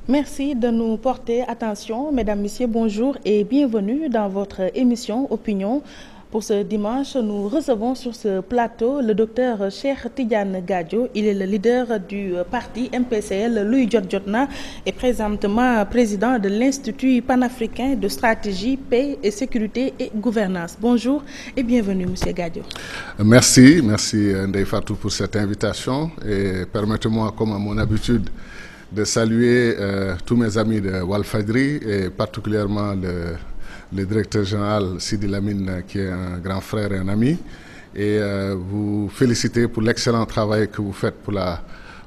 Merci de nous porter attention. Mesdames, Messieurs, bonjour et bienvenue dans votre émission Opinion. Pour ce dimanche, nous recevons sur ce plateau le docteur Cheikh Tidiane Gadio. Il est le leader du parti MPCL Luy Jot Jotna et présentement président de l'Institut panafricain de stratégie, paix et sécurité et gouvernance. Bonjour et bienvenue, monsieur Gadio. Merci Ndeye Fatou pour cette invitation et permettez-moi, comme à mon habitude, de saluer tous mes amis de Walfadjri et particulièrement le directeur général Sidi Lamine, qui est un grand frère et un ami, et vous féliciter pour l'excellent travail que vous faites pour la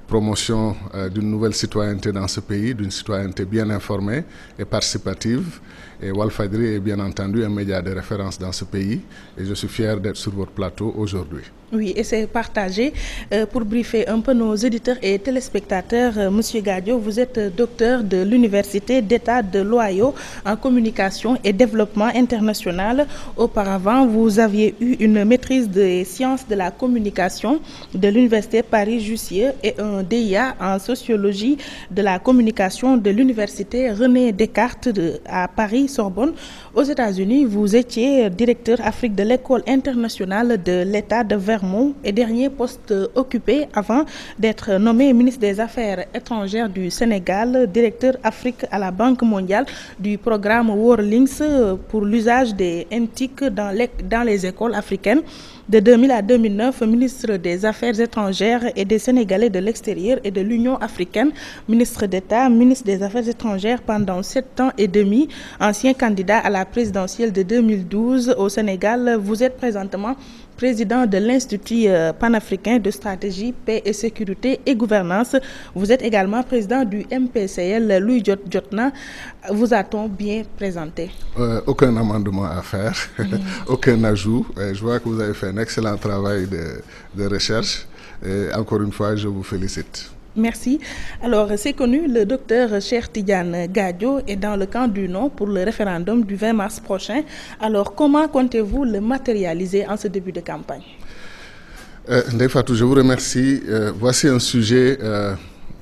promotion d'une nouvelle citoyenneté dans ce pays, d'une citoyenneté bien informée et participative. Et Walfadjri est bien entendu un média de référence dans ce pays et je suis fier d'être sur votre plateau aujourd'hui. Oui, et c'est partagé. Pour briefer un peu nos éditeurs et téléspectateurs, Monsieur Gadio, vous êtes docteur de l'Université d'État de l'Ohio en communication et développement international. Auparavant, vous aviez eu une maîtrise des sciences de la communication de l'Université Paris-Jussieu et un DIA en sociologie de la communication de l'Université René Descartes à Paris-Sorbonne. Aux États-Unis, vous étiez directeur Afrique de l'École internationale de l'État de Vermont et dernier poste occupé avant d'être nommé ministre des Affaires étrangères du Sénégal, directeur Afrique à la Banque mondiale du programme Worldlinks pour l'usage des NTIC dans les écoles africaines. De 2000 à 2009, ministre des Affaires étrangères et des Sénégalais de l'extérieur et de l'Union africaine, ministre d'État, ministre des Affaires étrangères pendant 7 ans et demi, ancien candidat à la présidentielle de 2012 au Sénégal. Vous êtes présentement président de l'Institut panafricain de stratégie, paix et sécurité et gouvernance. Vous êtes également président du MPCL Luy Jot Jotna. Vous a-t-on bien présenté? Aucun amendement à faire, aucun ajout. Je vois que vous avez fait un excellent travail de recherche. Et encore une fois, je vous félicite. Merci. Alors, c'est connu, le docteur Cheikh Tidiane Gadio est dans le camp du non pour le référendum du 20 mars prochain. Alors, comment comptez-vous le matérialiser en ce début de campagne? Ndeye Fatou, je vous remercie. Voici un sujet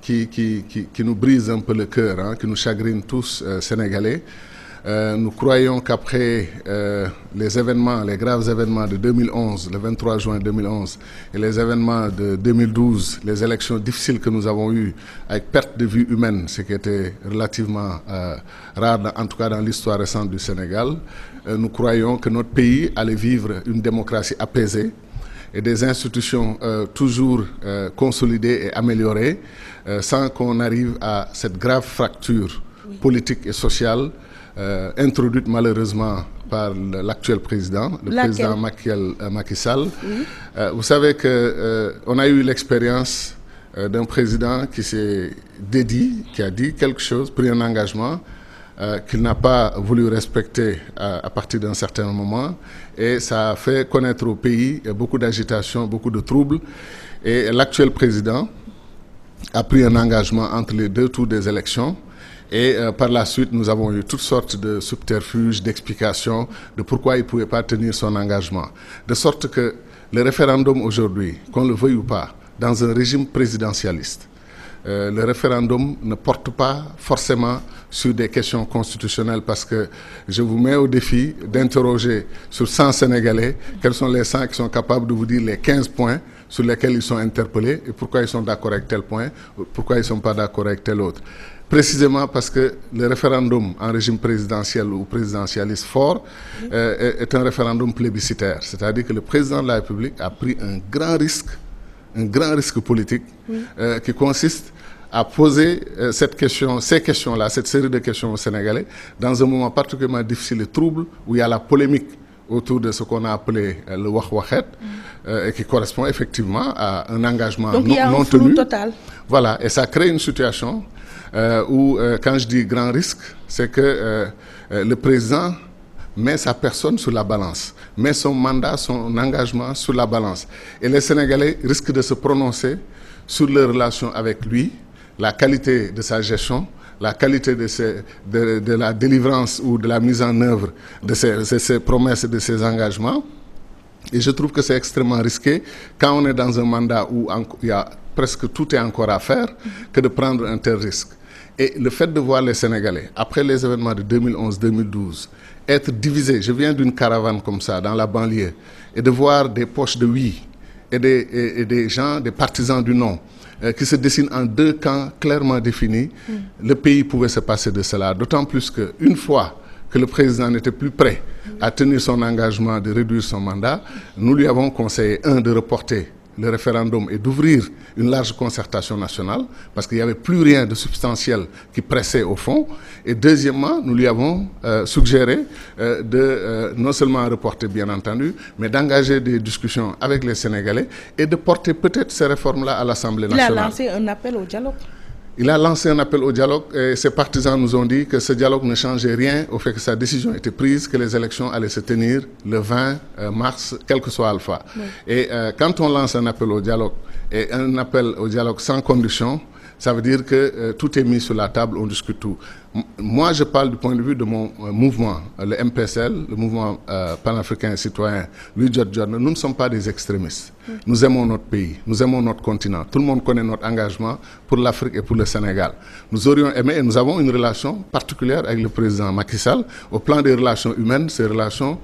qui nous brise un peu le cœur, qui nous chagrine tous, Sénégalais. Nous croyons qu'après les graves événements de 2011, le 23 juin 2011, et les événements de 2012, les élections difficiles que nous avons eues avec perte de vie humaine, ce qui était relativement rare, en tout cas dans l'histoire récente du Sénégal, nous croyons que notre pays allait vivre une démocratie apaisée et des institutions toujours consolidées et améliorées, sans qu'on arrive à cette grave fracture politique et sociale introduite malheureusement par l'actuel président, président Macky Sall. Oui. Vous savez qu'on a eu l'expérience d'un président qui s'est dédié, qui a dit quelque chose, pris un engagement qu'il n'a pas voulu respecter à partir d'un certain moment. Et ça a fait connaître au pays beaucoup d'agitation, beaucoup de troubles. Et l'actuel président a pris un engagement entre les deux tours des élections. Et par la suite, nous avons eu toutes sortes de subterfuges, d'explications de pourquoi il ne pouvait pas tenir son engagement. De sorte que le référendum aujourd'hui, qu'on le veuille ou pas, dans un régime présidentialiste, le référendum ne porte pas forcément sur des questions constitutionnelles parce que je vous mets au défi d'interroger sur 100 Sénégalais quels sont les 100 qui sont capables de vous dire les 15 points sur lesquels ils sont interpellés et pourquoi ils sont d'accord avec tel point, pourquoi ils ne sont pas d'accord avec tel autre. Précisément parce que le référendum en régime présidentiel ou présidentialiste fort est un référendum plébiscitaire. C'est-à-dire que le président de la République a pris un grand risque politique qui consiste à poser ces questions-là, cette série de questions aux Sénégalais, dans un moment particulièrement difficile et trouble où il y a la polémique autour de ce qu'on a appelé le Wahwahet, et qui correspond effectivement à un engagement non tenu. Donc il y a un flou total. Voilà, et ça crée une situation où, quand je dis grand risque, c'est que le président met sa personne sur la balance, met son mandat, son engagement sur la balance. Et les Sénégalais risquent de se prononcer sur leur relation avec lui, la qualité de sa gestion, la qualité de la délivrance ou de la mise en œuvre de ses promesses et de ses engagements. Et je trouve que c'est extrêmement risqué quand on est dans un mandat où il y a presque tout est encore à faire que de prendre un tel risque. Et le fait de voir les Sénégalais, après les événements de 2011-2012, être divisés, je viens d'une caravane comme ça, dans la banlieue, et de voir des poches de oui et des gens, des partisans du non, qui se dessinent en deux camps clairement définis, le pays pouvait se passer de cela. D'autant plus qu'une fois que le président n'était plus prêt à tenir son engagement de réduire son mandat, nous lui avons conseillé, de reporter le référendum et d'ouvrir une large concertation nationale, parce qu'il n'y avait plus rien de substantiel qui pressait au fond. Et deuxièmement, nous lui avons suggéré de non seulement reporter, bien entendu, mais d'engager des discussions avec les Sénégalais et de porter peut-être ces réformes-là à l'Assemblée nationale. Il a lancé un appel au dialogue. Il a lancé un appel au dialogue et ses partisans nous ont dit que ce dialogue ne changeait rien au fait que sa décision était prise, que les élections allaient se tenir le 20 mars, quel que soit Alpha. Oui. Et quand on lance un appel au dialogue et un appel au dialogue sans condition, ça veut dire que tout est mis sur la table, on discute tout. Moi, je parle du point de vue de mon mouvement, le MPSL, le mouvement panafricain et citoyen, Louis Jodjone. Nous ne sommes pas des extrémistes. Nous aimons notre pays, nous aimons notre continent. Tout le monde connaît notre engagement pour l'Afrique et pour le Sénégal. Nous aurions aimé et nous avons une relation particulière avec le président Macky Sall. Au plan des relations humaines, ces relations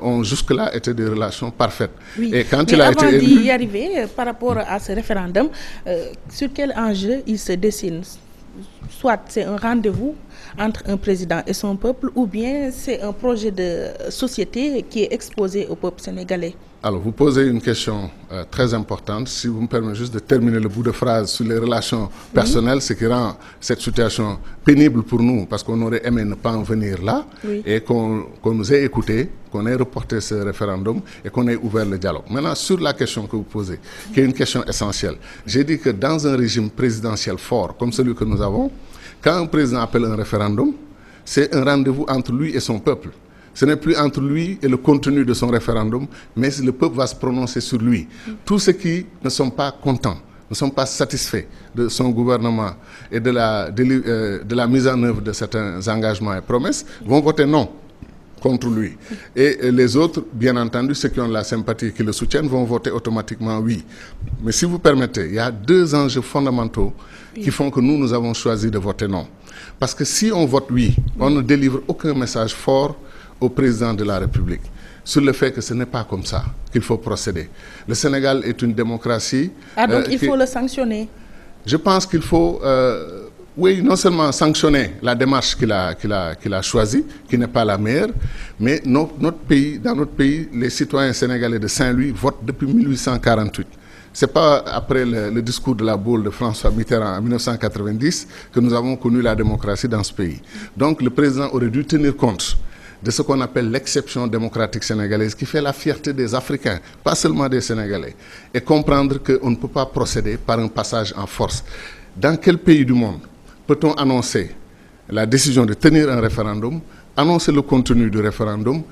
ont jusque-là été des relations parfaites. Oui. Et quand mais il a avant été d'y élu, arriver, par rapport à ce référendum, sur quel enjeu il se dessine? Soit c'est un rendez-vous entre un président et son peuple, ou bien c'est un projet de société qui est exposé au peuple sénégalais. Alors, vous posez une question très importante. Si vous me permettez juste de terminer le bout de phrase sur les relations personnelles, ce qui rend cette situation pénible pour nous, parce qu'on aurait aimé ne pas en venir là, et qu'on nous ait écoutés, qu'on ait reporté ce référendum et qu'on ait ouvert le dialogue. Maintenant, sur la question que vous posez, qui est une question essentielle, j'ai dit que dans un régime présidentiel fort comme celui que nous avons, quand un président appelle un référendum, c'est un rendez-vous entre lui et son peuple. Ce n'est plus entre lui et le contenu de son référendum, mais le peuple va se prononcer sur lui. Tous ceux qui ne sont pas contents, ne sont pas satisfaits de son gouvernement et de la mise en œuvre de certains engagements et promesses vont voter non contre lui. Et les autres, bien entendu, ceux qui ont la sympathie et qui le soutiennent, vont voter automatiquement oui. Mais si vous permettez, il y a deux enjeux fondamentaux qui font que nous avons choisi de voter non. Parce que si on vote oui, on ne délivre aucun message fort au président de la République sur le fait que ce n'est pas comme ça qu'il faut procéder. Le Sénégal est une démocratie. Donc il faut le sanctionner. Je pense qu'il faut, oui, non seulement sanctionner la démarche qu'il a choisie, qui n'est pas la meilleure, mais dans notre pays, les citoyens sénégalais de Saint-Louis votent depuis 1848. Ce n'est pas après le discours de la boule de François Mitterrand en 1990 que nous avons connu la démocratie dans ce pays. Donc le président aurait dû tenir compte de ce qu'on appelle l'exception démocratique sénégalaise, qui fait la fierté des Africains, pas seulement des Sénégalais, et comprendre qu'on ne peut pas procéder par un passage en force. Dans quel pays du monde peut-on annoncer la décision de tenir un référendum, annoncer le contenu du référendum,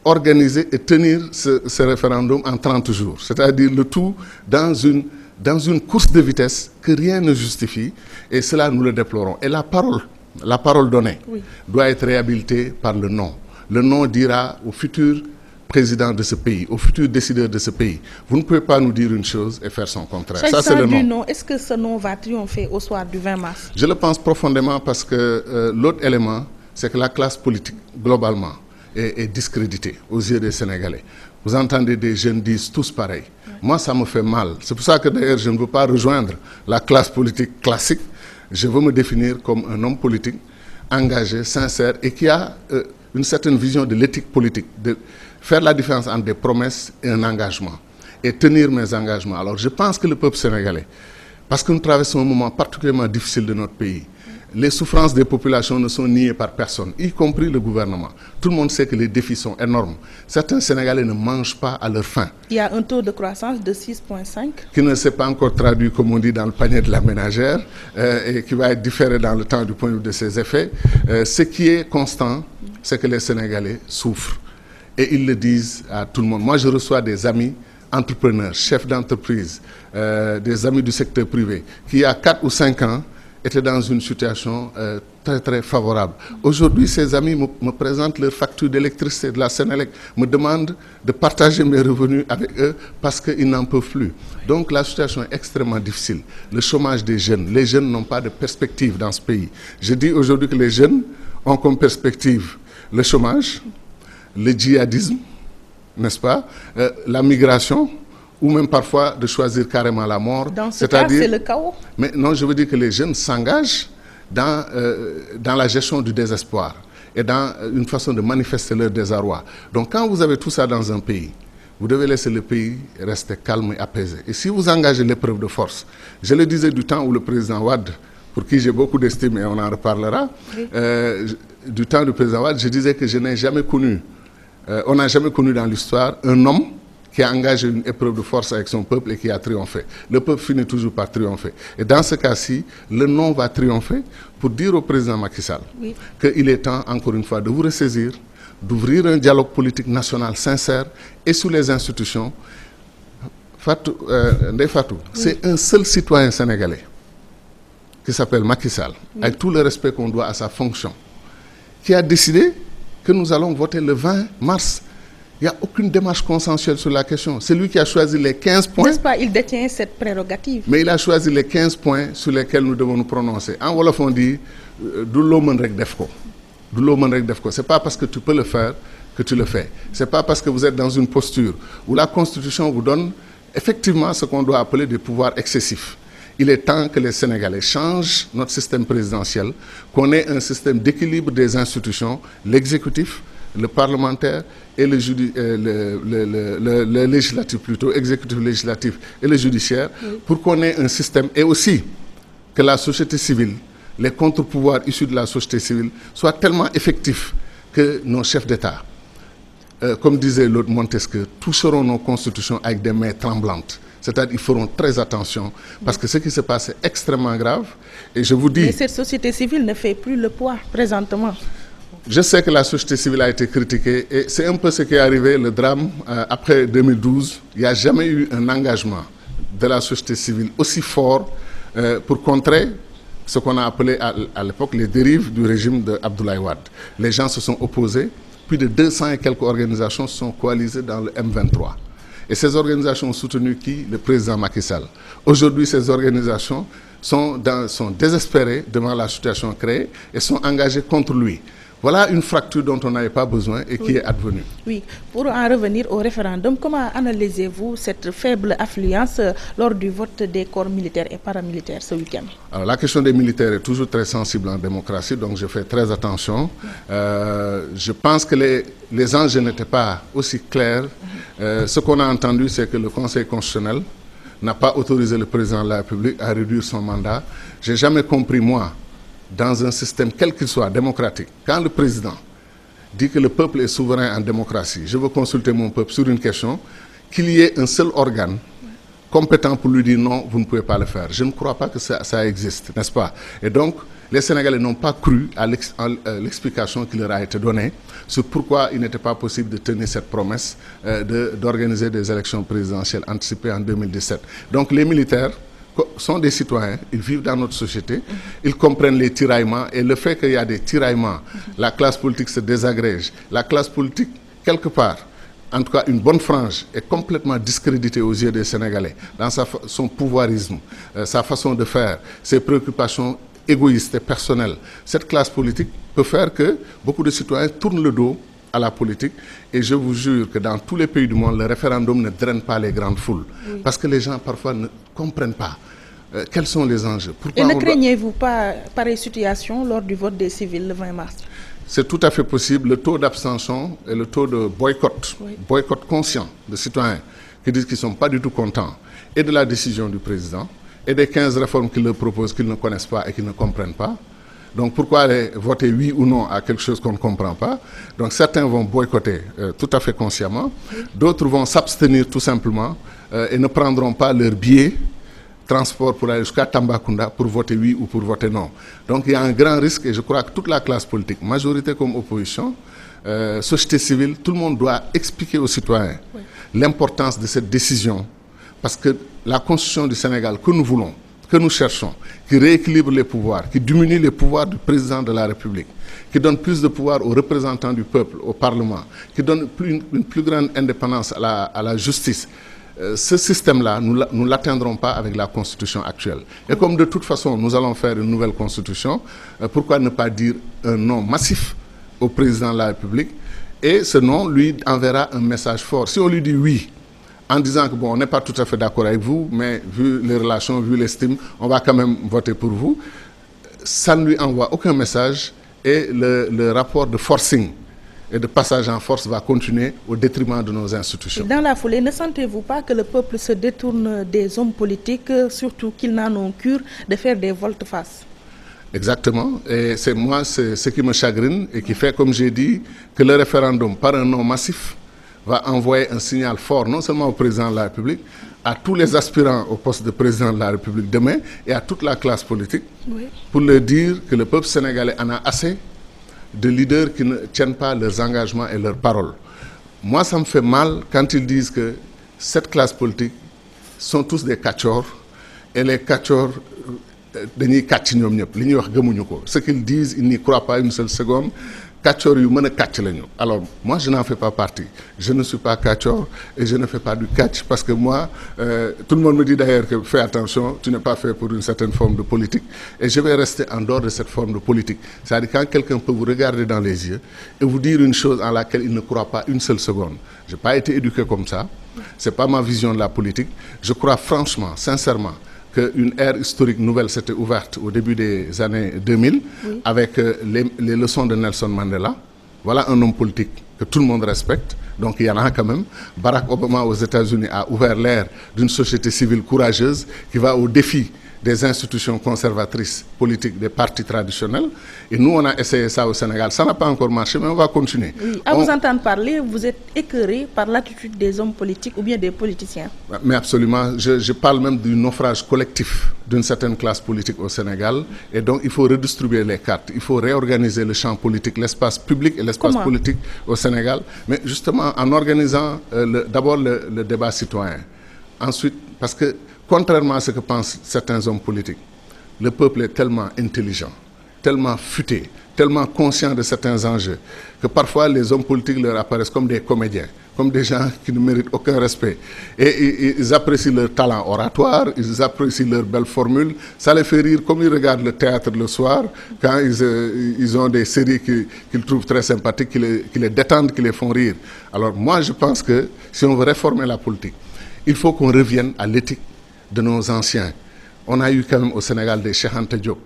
organiser et tenir ce référendum en 30 jours, c'est-à-dire le tout dans une course de vitesse que rien ne justifie, et cela nous le déplorons. Et la parole donnée doit être réhabilitée par le non. Le non dira au futur président de ce pays, au futur décideur de ce pays, vous ne pouvez pas nous dire une chose et faire son contraire. Ça, c'est le non. Est-ce que ce non va triompher au soir du 20 mars? Je le pense profondément parce que l'autre élément, c'est que la classe politique, globalement, est discréditée aux yeux des Sénégalais. Vous entendez des jeunes disent tous pareil. Moi, ça me fait mal. C'est pour ça que d'ailleurs, je ne veux pas rejoindre la classe politique classique. Je veux me définir comme un homme politique engagé, sincère et qui a une certaine vision de l'éthique politique, de faire la différence entre des promesses et un engagement, et tenir mes engagements. Alors je pense que le peuple sénégalais, parce que nous traversons un moment particulièrement difficile de notre pays, les souffrances des populations ne sont niées par personne, y compris le gouvernement. Tout le monde sait que les défis sont énormes. Certains Sénégalais ne mangent pas à leur faim. Il y a un taux de croissance de 6,5. Qui ne s'est pas encore traduit, comme on dit, dans le panier de la ménagère et qui va être différé dans le temps du point de vue de ses effets. Ce qui est constant, c'est que les Sénégalais souffrent. Et ils le disent à tout le monde. Moi, je reçois des amis entrepreneurs, chefs d'entreprise, des amis du secteur privé, qui, il y a 4 ou 5 ans, étaient dans une situation très très favorable. Aujourd'hui, ces amis me présentent leur facture d'électricité de la Sénélec, me demandent de partager mes revenus avec eux parce qu'ils n'en peuvent plus. Donc la situation est extrêmement difficile. Le chômage des jeunes, les jeunes n'ont pas de perspective dans ce pays. Je dis aujourd'hui que les jeunes ont comme perspective le chômage, le djihadisme, n'est-ce pas, la migration, ou même parfois de choisir carrément la mort. Dans ce cas, c'est le chaos. Mais non, je veux dire que les jeunes s'engagent dans la gestion du désespoir et dans une façon de manifester leur désarroi. Donc quand vous avez tout ça dans un pays, vous devez laisser le pays rester calme et apaisé. Et si vous engagez l'épreuve de force, je le disais du temps où le président Wade, pour qui j'ai beaucoup d'estime et on en reparlera, oui. Du temps du président Wade, je disais que je n'ai jamais connu, on n'a jamais connu dans l'histoire un homme qui a engagé une épreuve de force avec son peuple et qui a triomphé. Le peuple finit toujours par triompher. Et dans ce cas-ci, le non va triompher pour dire au président Macky Sall oui. qu'il est temps, encore une fois, de vous ressaisir, d'ouvrir un dialogue politique national sincère et sous les institutions. Ndeye Fatou, oui. c'est un seul citoyen sénégalais qui s'appelle Macky Sall, oui. avec tout le respect qu'on doit à sa fonction, qui a décidé que nous allons voter le 20 mars. Il n'y a aucune démarche consensuelle sur la question. C'est lui qui a choisi les 15 points. N'est-ce pas, il détient cette prérogative. Mais il a choisi les 15 points sur lesquels nous devons nous prononcer. En Wolof, on dit du lo mën rek def ko. Du lo mën rek def ko. C'est pas parce que tu peux le faire que tu le fais. C'est pas parce que vous êtes dans une posture où la Constitution vous donne effectivement ce qu'on doit appeler des pouvoirs excessifs. Il est temps que les Sénégalais changent notre système présidentiel, qu'on ait un système d'équilibre des institutions, l'exécutif, le parlementaire et le législatif plutôt, exécutif, législatif et le judiciaire, oui. pour qu'on ait un système et aussi que la société civile, les contre-pouvoirs issus de la société civile soient tellement effectifs que nos chefs d'État, comme disait l'autre Montesquieu, toucheront nos constitutions avec des mains tremblantes. C'est-à-dire qu'ils feront très attention parce que ce qui se passe est extrêmement grave et je vous dis... Mais cette société civile ne fait plus le poids présentement. Je sais que la société civile a été critiquée et c'est un peu ce qui est arrivé, le drame après 2012. Il n'y a jamais eu un engagement de la société civile aussi fort pour contrer ce qu'on a appelé à l'époque les dérives du régime d'Abdoulaye Wade. Les gens se sont opposés, plus de 200 et quelques organisations se sont coalisées dans le M23. Et ces organisations ont soutenu qui? Le président Macky Sall. Aujourd'hui, ces organisations sont désespérées devant la situation créée et sont engagées contre lui. Voilà une fracture dont on n'avait pas besoin et qui oui. est advenue. Oui, pour en revenir au référendum, comment analysez-vous cette faible affluence lors du vote des corps militaires et paramilitaires ce week-end? Alors, la question des militaires est toujours très sensible en démocratie, donc je fais très attention. Je pense que les enjeux n'étaient pas aussi clairs. Ce qu'on a entendu, c'est que le Conseil constitutionnel n'a pas autorisé le président de la République à réduire son mandat. Je n'ai jamais compris, moi, dans un système quel qu'il soit démocratique, quand le président dit que le peuple est souverain en démocratie, je veux consulter mon peuple sur une question, qu'il y ait un seul organe compétent pour lui dire non, vous ne pouvez pas le faire. Je ne crois pas que ça existe, n'est-ce pas? Et donc, les Sénégalais n'ont pas cru à l'explication qui leur a été donnée sur pourquoi il n'était pas possible de tenir cette promesse d'organiser des élections présidentielles anticipées en 2017. Donc les militaires sont des citoyens, ils vivent dans notre société, ils comprennent les tiraillements et le fait qu'il y a des tiraillements, la classe politique se désagrège, la classe politique, quelque part, en tout cas une bonne frange, est complètement discréditée aux yeux des Sénégalais dans son pouvoirisme, sa façon de faire, ses préoccupations égoïstes et personnelles. Cette classe politique peut faire que beaucoup de citoyens tournent le dos à la politique et je vous jure que dans tous les pays du monde, le référendum ne draine pas les grandes foules parce que les gens parfois ne comprennent pas quels sont les enjeux. Pourquoi et ne craignez-vous pas pareille situation lors du vote des civils le 20 mars? C'est tout à fait possible. Le taux d'abstention et le taux de boycott conscient de citoyens qui disent qu'ils ne sont pas du tout contents et de la décision du président et des 15 réformes qu'il leur propose qu'ils ne connaissent pas et qu'ils ne comprennent pas. Donc pourquoi aller voter oui ou non à quelque chose qu'on ne comprend pas? Donc certains vont boycotter tout à fait consciemment, d'autres vont s'abstenir tout simplement et ne prendront pas leur billet transport pour aller jusqu'à Tambacounda pour voter oui ou pour voter non. Donc il y a un grand risque et je crois que toute la classe politique, majorité comme opposition, société civile, tout le monde doit expliquer aux citoyens l'importance de cette décision parce que la constitution du Sénégal que nous voulons, que nous cherchons, qui rééquilibre les pouvoirs, qui diminue les pouvoirs du président de la République, qui donne plus de pouvoir aux représentants du peuple, au Parlement, qui donne une plus grande indépendance à la justice, ce système-là, nous ne l'atteindrons pas avec la Constitution actuelle. Et comme de toute façon, nous allons faire une nouvelle Constitution, pourquoi ne pas dire un non massif au président de la République? Et ce non lui enverra un message fort. Si on lui dit oui, en disant que bon, on n'est pas tout à fait d'accord avec vous, mais vu les relations, vu l'estime, on va quand même voter pour vous, ça ne lui envoie aucun message et le rapport de forcing et de passage en force va continuer au détriment de nos institutions. Dans la foulée, ne sentez-vous pas que le peuple se détourne des hommes politiques, surtout qu'ils n'en ont cure de faire des volte-face? Exactement, et c'est ce qui me chagrine et qui fait, comme j'ai dit, que le référendum, par un non massif, va envoyer un signal fort, non seulement au président de la République, à tous les aspirants au poste de président de la République demain et à toute la classe politique, pour leur dire que le peuple sénégalais en a assez de leaders qui ne tiennent pas leurs engagements et leurs paroles. Moi, ça me fait mal quand ils disent que cette classe politique sont tous des catcheurs et les catcheurs dañuy kàcc ñoom ñëpp li ñuy wax gëmuñu ko. Ce qu'ils disent, ils n'y croient pas une seule seconde. Catcheurs yu mën a kàcc lañu. Alors moi je n'en fais pas partie. Je ne suis pas catcheur et je ne fais pas du catch parce que moi tout le monde me dit d'ailleurs que fais attention, tu n'es pas fait pour une certaine forme de politique et je vais rester en dehors de cette forme de politique. C'est-à-dire quand quelqu'un peut vous regarder dans les yeux et vous dire une chose en laquelle il ne croit pas une seule seconde. Je n'ai pas été éduqué comme ça. C'est pas ma vision de la politique. Je crois franchement, sincèrement, qu'une ère historique nouvelle s'était ouverte au début des années 2000 avec les leçons de Nelson Mandela. Voilà un homme politique que tout le monde respecte, donc il y en a quand même. Barack Obama aux États-Unis a ouvert l'ère d'une société civile courageuse qui va au défi des institutions conservatrices politiques des partis traditionnels. Et nous, on a essayé ça au Sénégal. Ça n'a pas encore marché, mais on va continuer. Oui. À vous entendre parler, vous êtes écœuré par l'attitude des hommes politiques ou bien des politiciens? Mais absolument. Je parle même du naufrage collectif d'une certaine classe politique au Sénégal. Et donc, il faut redistribuer les cartes. Il faut réorganiser le champ politique, l'espace public et l'espace politique au Sénégal. Mais justement, en organisant d'abord le débat citoyen. Ensuite, parce que contrairement à ce que pensent certains hommes politiques, le peuple est tellement intelligent, tellement futé, tellement conscient de certains enjeux, que parfois les hommes politiques leur apparaissent comme des comédiens, comme des gens qui ne méritent aucun respect. Et ils apprécient leur talent oratoire, ils apprécient leurs belles formules, ça les fait rire comme ils regardent le théâtre le soir, quand ils ont des séries qu'ils trouvent très sympathiques, qui les détendent, qui les font rire. Alors moi je pense que si on veut réformer la politique, il faut qu'on revienne à l'éthique de nos anciens. On a eu quand même au Sénégal des Cheikh Anta Diop.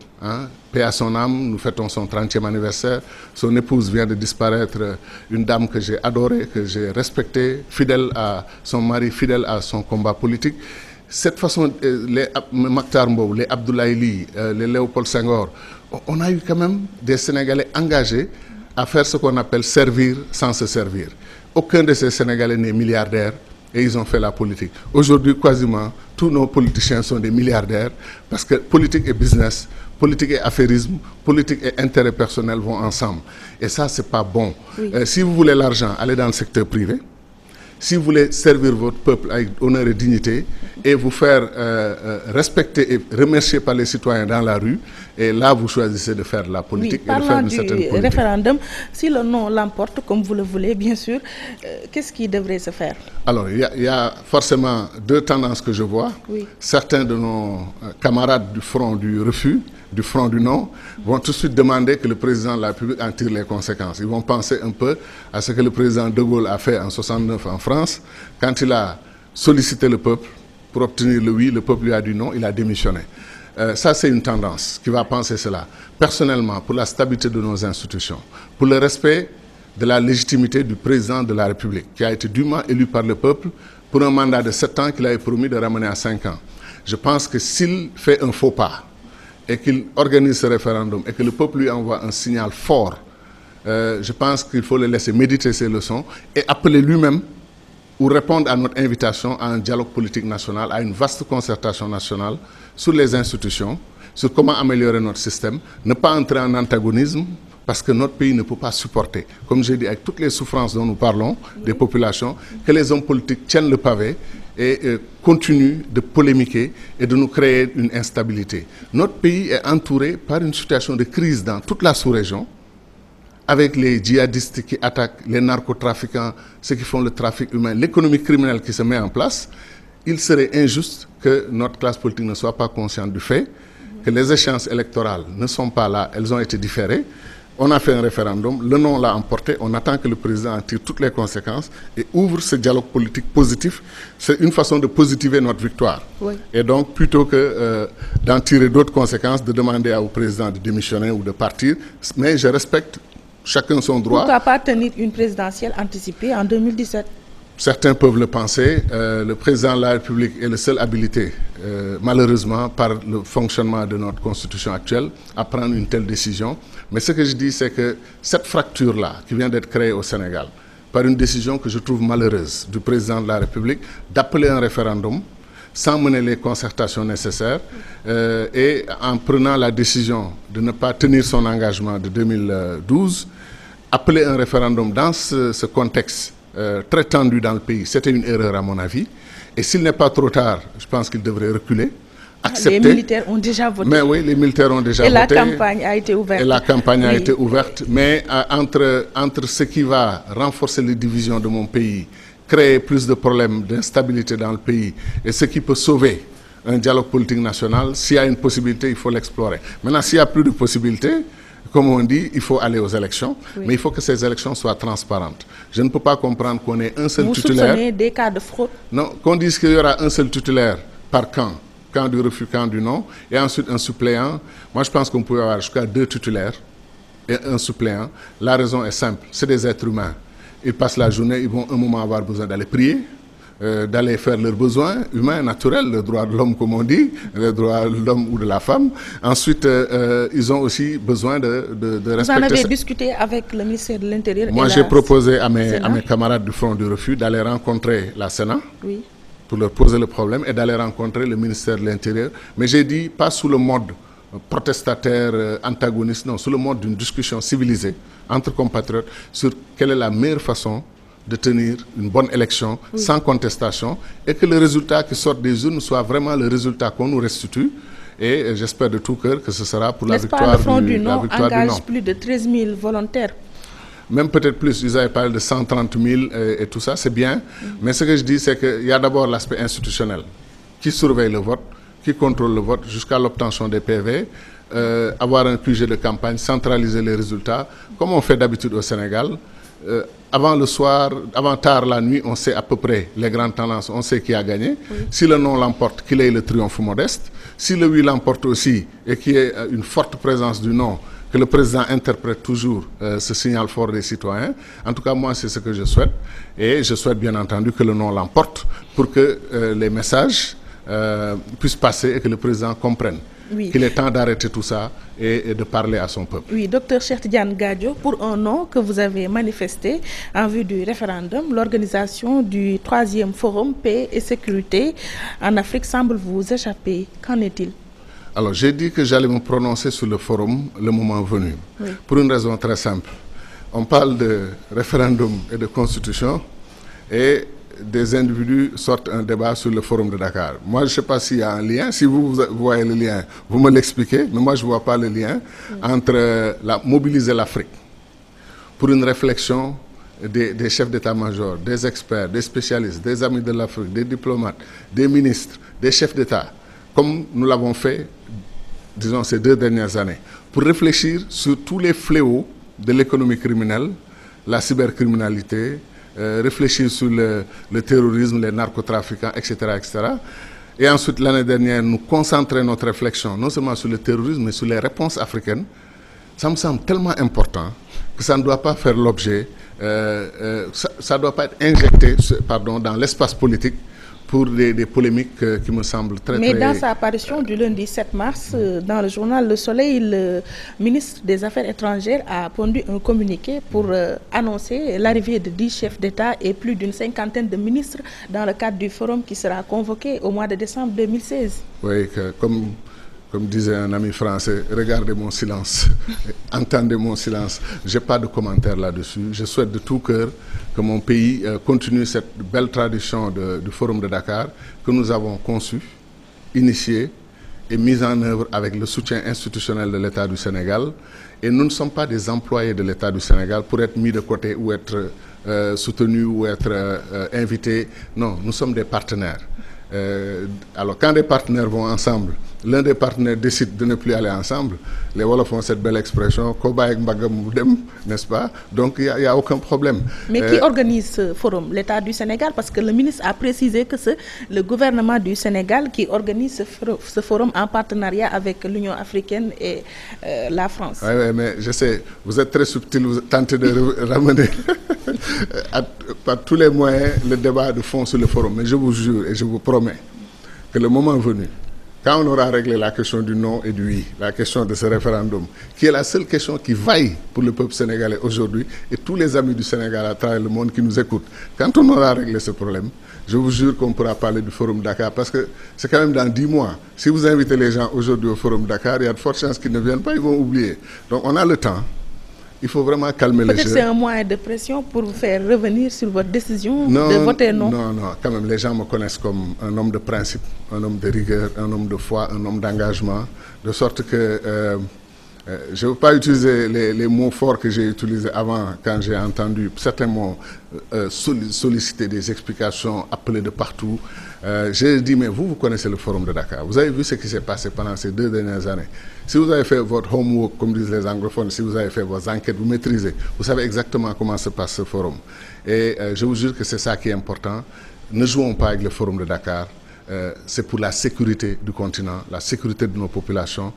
Paix à son âme, nous fêtons son 30e anniversaire. Son épouse vient de disparaître, une dame que j'ai adorée, que j'ai respectée, fidèle à son mari, fidèle à son combat politique. Cette façon, les Makhtar Mbow, les Abdoulaye Ly, les Léopold Senghor, on a eu quand même des Sénégalais engagés à faire ce qu'on appelle servir sans se servir. Aucun de ces Sénégalais n'est milliardaire. Et ils ont fait la politique. Aujourd'hui, quasiment, tous nos politiciens sont des milliardaires parce que politique et business, politique et affairisme, politique et intérêt personnel vont ensemble. Et ça, c'est pas bon. Oui. Si vous voulez l'argent, allez dans le secteur privé. Si vous voulez servir votre peuple avec honneur et dignité et vous faire respecter et remercier par les citoyens dans la rue, et là vous choisissez de faire de la politique et de faire une certaine politique. Référendum, si le non l'emporte comme vous le voulez, bien sûr, qu'est-ce qui devrait se faire? Alors, il y a forcément deux tendances que je vois. Oui. Certains de nos camarades du front du refus, du front du non, vont tout de suite demander que le président de la République en tire les conséquences. Ils vont penser un peu à ce que le président de Gaulle a fait en 1969 en France, quand il a sollicité le peuple pour obtenir le oui, le peuple lui a dit non, il a démissionné. Ça, c'est une tendance qui va penser cela. Personnellement, pour la stabilité de nos institutions, pour le respect de la légitimité du président de la République, qui a été dûment élu par le peuple pour un mandat de 7 ans qu'il avait promis de ramener à 5 ans. Je pense que s'il fait un faux pas et qu'il organise ce référendum et que le peuple lui envoie un signal fort, je pense qu'il faut le laisser méditer ses leçons et appeler lui-même ou répondre à notre invitation à un dialogue politique national, à une vaste concertation nationale sur les institutions, sur comment améliorer notre système, ne pas entrer en antagonisme, parce que notre pays ne peut pas supporter, comme j'ai dit, avec toutes les souffrances dont nous parlons, des populations, que les hommes politiques tiennent le pavé et continue de polémiquer et de nous créer une instabilité. Notre pays est entouré par une situation de crise dans toute la sous-région, avec les djihadistes qui attaquent, les narcotrafiquants, ceux qui font le trafic humain, l'économie criminelle qui se met en place. Il serait injuste que notre classe politique ne soit pas consciente du fait que les échéances électorales ne sont pas là, elles ont été différées. On a fait un référendum, le non l'a emporté, on attend que le président en tire toutes les conséquences et ouvre ce dialogue politique positif. C'est une façon de positiver notre victoire. Oui. Et donc, plutôt que d'en tirer d'autres conséquences, de demander au président de démissionner ou de partir, mais je respecte chacun son droit. Pourquoi pas tenir une présidentielle anticipée en 2017 ? Certains peuvent le penser. Le président de la République est le seul habilité, malheureusement, par le fonctionnement de notre constitution actuelle, à prendre une telle décision. Mais ce que je dis, c'est que cette fracture-là, qui vient d'être créée au Sénégal, par une décision que je trouve malheureuse du président de la République, d'appeler un référendum sans mener les concertations nécessaires et en prenant la décision de ne pas tenir son engagement de 2012, appeler un référendum dans ce contexte très tendu dans le pays, c'était une erreur à mon avis. Et s'il n'est pas trop tard, je pense qu'il devrait reculer, accepter. Les militaires ont déjà voté. Mais oui, les militaires ont déjà voté. Et la campagne a été ouverte. Et la campagne a été ouverte. Mais entre ce qui va renforcer les divisions de mon pays, créer plus de problèmes d'instabilité dans le pays, et ce qui peut sauver un dialogue politique national, s'il y a une possibilité, il faut l'explorer. Maintenant, s'il n'y a plus de possibilité, comme on dit, il faut aller aux élections, mais il faut que ces élections soient transparentes. Je ne peux pas comprendre qu'on ait un seul titulaire. Vous soupçonnez des cas de fraude? Non, qu'on dise qu'il y aura un seul titulaire par camp du refus, camp du non, et ensuite un suppléant. Moi, je pense qu'on peut avoir jusqu'à 2 titulaires et un suppléant. La raison est simple, c'est des êtres humains. Ils passent la journée, ils vont un moment avoir besoin d'aller prier, d'aller faire leurs besoins humains, naturels, le droit de l'homme comme on dit, le droit de l'homme ou de la femme. Ensuite, ils ont aussi besoin de respecter... Vous en avez discuté avec le ministère de l'Intérieur? Moi, j'ai proposé à mes camarades du Front du Refus d'aller rencontrer la Sénat pour leur poser le problème et d'aller rencontrer le ministère de l'Intérieur. Mais j'ai dit, pas sous le mode protestataire, antagoniste, non, sous le mode d'une discussion civilisée entre compatriotes sur quelle est la meilleure façon de tenir une bonne élection sans contestation et que le résultat qui sort des urnes soit vraiment le résultat qu'on nous restitue. Et j'espère de tout cœur que ce sera pour la victoire le Front du Non engage du non. Plus de 13 000 volontaires. Même peut-être plus, ils avaient parlé de 130 000 et tout ça, c'est bien. Mais ce que je dis, c'est qu'il y a d'abord l'aspect institutionnel qui surveille le vote, qui contrôle le vote jusqu'à l'obtention des PV, avoir un QG de campagne, centraliser les résultats, comme on fait d'habitude au Sénégal. Avant le soir, avant tard la nuit, on sait à peu près les grandes tendances, on sait qui a gagné. Si le non l'emporte, qu'il ait le triomphe modeste. Si le oui l'emporte aussi et qu'il y ait une forte présence du non, que le président interprète toujours ce signal fort des citoyens. En tout cas, moi, c'est ce que je souhaite. Et je souhaite bien entendu que le non l'emporte pour que les messages puissent passer et que le président comprenne qu'il est temps d'arrêter tout ça et de parler à son peuple. Oui, Dr Cheikh Tidiane Gadio, pour un non que vous avez manifesté en vue du référendum, l'organisation du 3e forum paix et sécurité en Afrique semble vous échapper. Qu'en est-il? Alors, j'ai dit que j'allais me prononcer sur le forum le moment venu, pour une raison très simple. On parle de référendum et de constitution et des individus sortent un débat sur le forum de Dakar. Moi, je ne sais pas s'il y a un lien. Si vous voyez le lien, vous me l'expliquez. Mais moi, je ne vois pas le lien entre mobiliser l'Afrique pour une réflexion des chefs d'état-major, des experts, des spécialistes, des amis de l'Afrique, des diplomates, des ministres, des chefs d'État, comme nous l'avons fait, disons, ces 2 dernières années, pour réfléchir sur tous les fléaux de l'économie criminelle, la cybercriminalité, réfléchir sur le terrorisme, les narcotrafiquants, etc., etc. Et ensuite, l'année dernière, nous concentrer notre réflexion non seulement sur le terrorisme, mais sur les réponses africaines. Ça me semble tellement important que ça ne doit pas faire l'objet, ça ne doit pas être injecté dans l'espace politique pour des polémiques qui me semblent très... Mais dans sa parution du lundi 7 mars, dans le journal Le Soleil, le ministre des Affaires étrangères a pondu un communiqué pour annoncer l'arrivée de 10 chefs d'État et plus d'une 50aine de ministres dans le cadre du forum qui sera convoqué au mois de décembre 2016. Oui, comme disait un ami français, regardez mon silence, entendez mon silence. Je n'ai pas de commentaire là-dessus. Je souhaite de tout cœur que mon pays continue cette belle tradition du Forum de Dakar que nous avons conçu, initié et mis en œuvre avec le soutien institutionnel de l'État du Sénégal. Et nous ne sommes pas des employés de l'État du Sénégal pour être mis de côté ou être soutenus ou être invités. Non, nous sommes des partenaires. Alors quand des partenaires vont ensemble, l'un des partenaires décide de ne plus aller ensemble, les Wolofs font cette belle expression, n'est-ce pas? Donc il n'y a aucun problème. Mais qui organise ce forum? L'État du Sénégal? Parce que le ministre a précisé que c'est le gouvernement du Sénégal qui organise ce forum en partenariat avec l'Union africaine et la France. Oui, mais je sais, vous êtes très subtil, vous tentez de ramener par tous les moyens le débat de fond sur le forum. Mais je vous jure et je vous promets que le moment venu, quand on aura réglé la question du non et du oui, la question de ce référendum, qui est la seule question qui vaille pour le peuple sénégalais aujourd'hui et tous les amis du Sénégal à travers le monde qui nous écoutent, quand on aura réglé ce problème, je vous jure qu'on pourra parler du Forum Dakar parce que c'est quand même dans 10 mois. Si vous invitez les gens aujourd'hui au Forum Dakar, il y a de fortes chances qu'ils ne viennent pas, ils vont oublier. Donc on a le temps. Il faut vraiment calmer les jeux. Peut-être c'est un moyen de pression pour vous faire revenir sur votre décision de voter non. Non, quand même, les gens me connaissent comme un homme de principe, un homme de rigueur, un homme de foi, un homme d'engagement, de sorte que je ne veux pas utiliser les mots forts que j'ai utilisés avant quand j'ai entendu. Certains m'ont sollicité des explications, appelé de partout. J'ai dit, mais vous connaissez le Forum de Dakar. Vous avez vu ce qui s'est passé pendant ces 2 dernières années. Si vous avez fait votre homework, comme disent les anglophones, si vous avez fait vos enquêtes, vous maîtrisez. Vous savez exactement comment se passe ce forum. Et je vous jure que c'est ça qui est important. Ne jouons pas avec le Forum de Dakar. C'est pour la sécurité du continent, la sécurité de nos populations.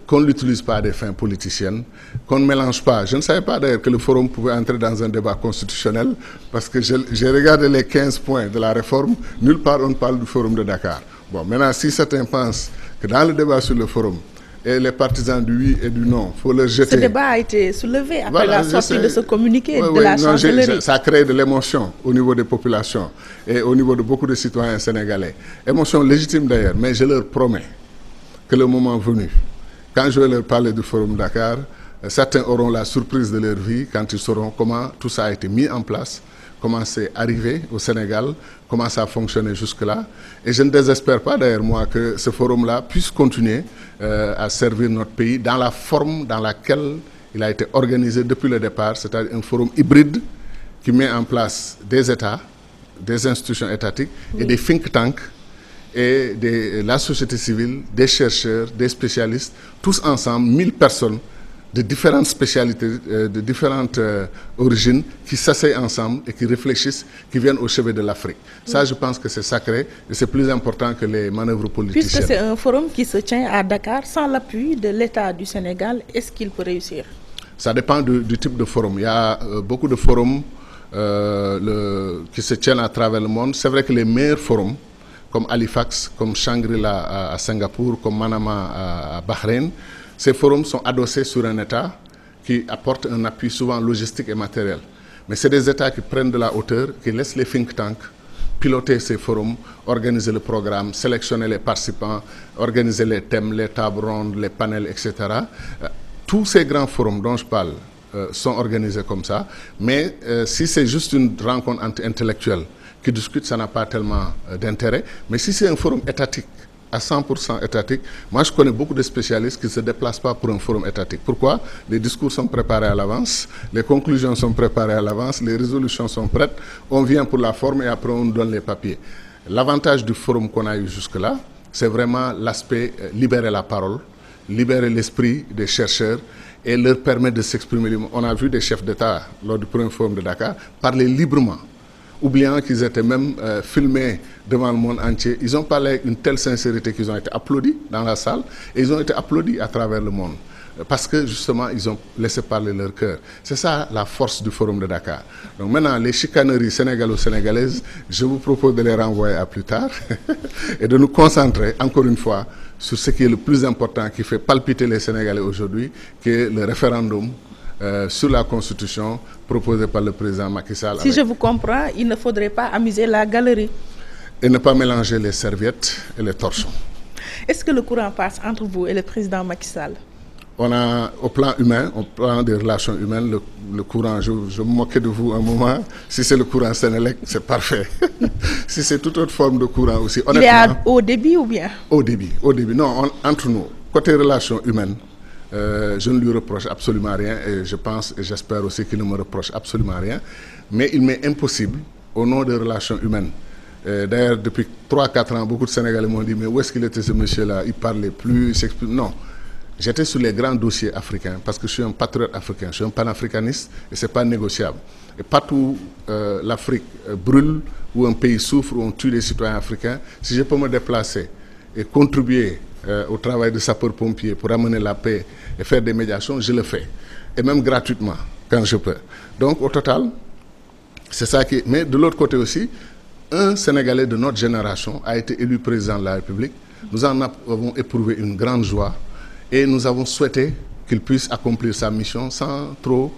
Qu'on ne l'utilise pas à des fins politiciennes, qu'on ne mélange pas. Je ne savais pas d'ailleurs que le forum pouvait entrer dans un débat constitutionnel parce que j'ai regardé les 15 points de la réforme, nulle part on parle du Forum de Dakar. Bon, maintenant si certains pensent que dans le débat sur le forum, et les partisans du oui et du non, il faut leur jeter. Ce débat a été soulevé après la sortie de ce communiqué de la chancellerie. Ça a créé de l'émotion au niveau des populations et au niveau de beaucoup de citoyens sénégalais. Émotion légitime d'ailleurs, mais je leur promets que le moment venu, quand je vais leur parler du Forum Dakar, certains auront la surprise de leur vie quand ils sauront comment tout ça a été mis en place, comment c'est arrivé au Sénégal, comment ça a fonctionné jusque-là. Et je ne désespère pas d'ailleurs moi que ce forum-là puisse continuer à servir notre pays dans la forme dans laquelle il a été organisé depuis le départ, c'est-à-dire un forum hybride qui met en place des États, des institutions étatiques et des think tanks et la société civile, des chercheurs, des spécialistes, tous ensemble, 1000 personnes de différentes spécialités, de différentes origines, qui s'asseyent ensemble et qui réfléchissent, qui viennent au chevet de l'Afrique. Ça, je pense que c'est sacré et c'est plus important que les manœuvres politiciennes. Puisque c'est un forum qui se tient à Dakar, sans l'appui de l'État du Sénégal, est-ce qu'il peut réussir? Ça dépend du type de forum. Il y a beaucoup de forums qui se tiennent à travers le monde. C'est vrai que les meilleurs forums, comme Halifax, comme Shangri-La à Singapour, comme Manama à Bahreïn, ces forums sont adossés sur un État qui apporte un appui souvent logistique et matériel. Mais c'est des États qui prennent de la hauteur, qui laissent les think tanks piloter ces forums, organiser le programme, sélectionner les participants, organiser les thèmes, les tables rondes, les panels, etc. Tous ces grands forums dont je parle sont organisés comme ça. Mais si c'est juste une rencontre intellectuelle qui discute, ça n'a pas tellement d'intérêt. Mais si c'est un forum étatique, à 100% étatique, moi je connais beaucoup de spécialistes qui ne se déplacent pas pour un forum étatique. Pourquoi? Les discours sont préparés à l'avance, les conclusions sont préparées à l'avance, les résolutions sont prêtes, on vient pour la forme et après on nous donne les papiers. L'avantage du forum qu'on a eu jusque-là, c'est vraiment l'aspect libérer la parole, libérer l'esprit des chercheurs et leur permettre de s'exprimer. On a vu des chefs d'État lors du premier forum de Dakar parler librement, oubliant qu'ils étaient même filmés devant le monde entier. Ils ont parlé avec une telle sincérité qu'ils ont été applaudis dans la salle et ils ont été applaudis à travers le monde parce que justement ils ont laissé parler leur cœur. C'est ça la force du Forum de Dakar. Donc maintenant, les chicaneries sénégalo-sénégalaises, je vous propose de les renvoyer à plus tard et de nous concentrer encore une fois sur ce qui est le plus important, qui fait palpiter les Sénégalais aujourd'hui, qui est le référendum sur la Constitution proposée par le président Macky Sall. Si je vous comprends, il ne faudrait pas amuser la galerie. Et ne pas mélanger les serviettes et les torchons. Est-ce que le courant passe entre vous et le président Macky Sall? On a, au plan humain, au plan des relations humaines, le courant, je me moquais de vous un moment, si c'est le courant Sénélec, c'est parfait. Si c'est toute autre forme de courant aussi, honnêtement... Il est à haut débit ou bien? Au débit. Non, entre nous, côté relations humaines, je ne lui reproche absolument rien et je pense et j'espère aussi qu'il ne me reproche absolument rien. Mais il m'est impossible, au nom des relations humaines, d'ailleurs depuis 3-4 ans, beaucoup de Sénégalais m'ont dit mais où est-ce qu'il était ce monsieur-là? Il parlait plus, il s'exprime... Non. J'étais sur les grands dossiers africains parce que je suis un patriote africain, je suis un panafricaniste et ce n'est pas négociable. Et partout l'Afrique brûle, où un pays souffre, où on tue les citoyens africains, si je peux me déplacer et contribuer au travail de sapeur-pompier pour amener la paix et faire des médiations, je le fais. Et même gratuitement, quand je peux. Donc au total, c'est ça qui... Mais de l'autre côté aussi, un Sénégalais de notre génération a été élu président de la République. Nous en avons éprouvé une grande joie. Et nous avons souhaité qu'il puisse accomplir sa mission sans trop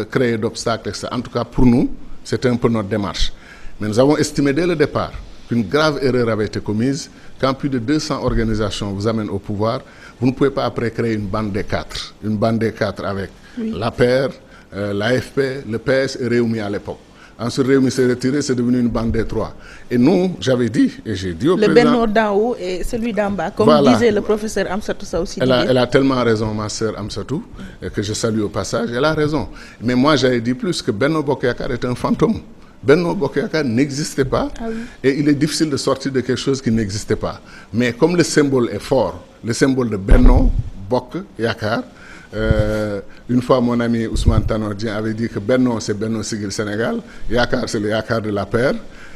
créer d'obstacles, etc. En tout cas, pour nous, c'était un peu notre démarche. Mais nous avons estimé dès le départ qu'une grave erreur avait été commise. Quand plus de 200 organisations vous amènent au pouvoir, vous ne pouvez pas après créer une bande des quatre. Une bande des quatre avec l'APR, l'AFP, le PS et Rewmi à l'époque. Ensuite, Rewmi s'est retiré, c'est devenu une bande des trois. Et nous, j'avais dit, et j'ai dit au président... Le Benno d'en haut et celui d'en bas, comme voilà. Disait le professeur Amsatou Saoussi. Elle a tellement raison, ma sœur Amsatou, que je salue au passage. Elle a raison. Mais moi, j'avais dit plus que Benno Bokk Yakaar est un fantôme. Benno Bokk Yakaar n'existait pas. Ah oui. Et il est difficile de sortir de quelque chose qui n'existait pas. Mais comme le symbole est fort, le symbole de Benno Bokk Yakaar, une fois mon ami Ousmane Tanor Dieng avait dit que Benno c'est Benno Siggil Sénégal, Yakaar c'est le Yakaar de la paire.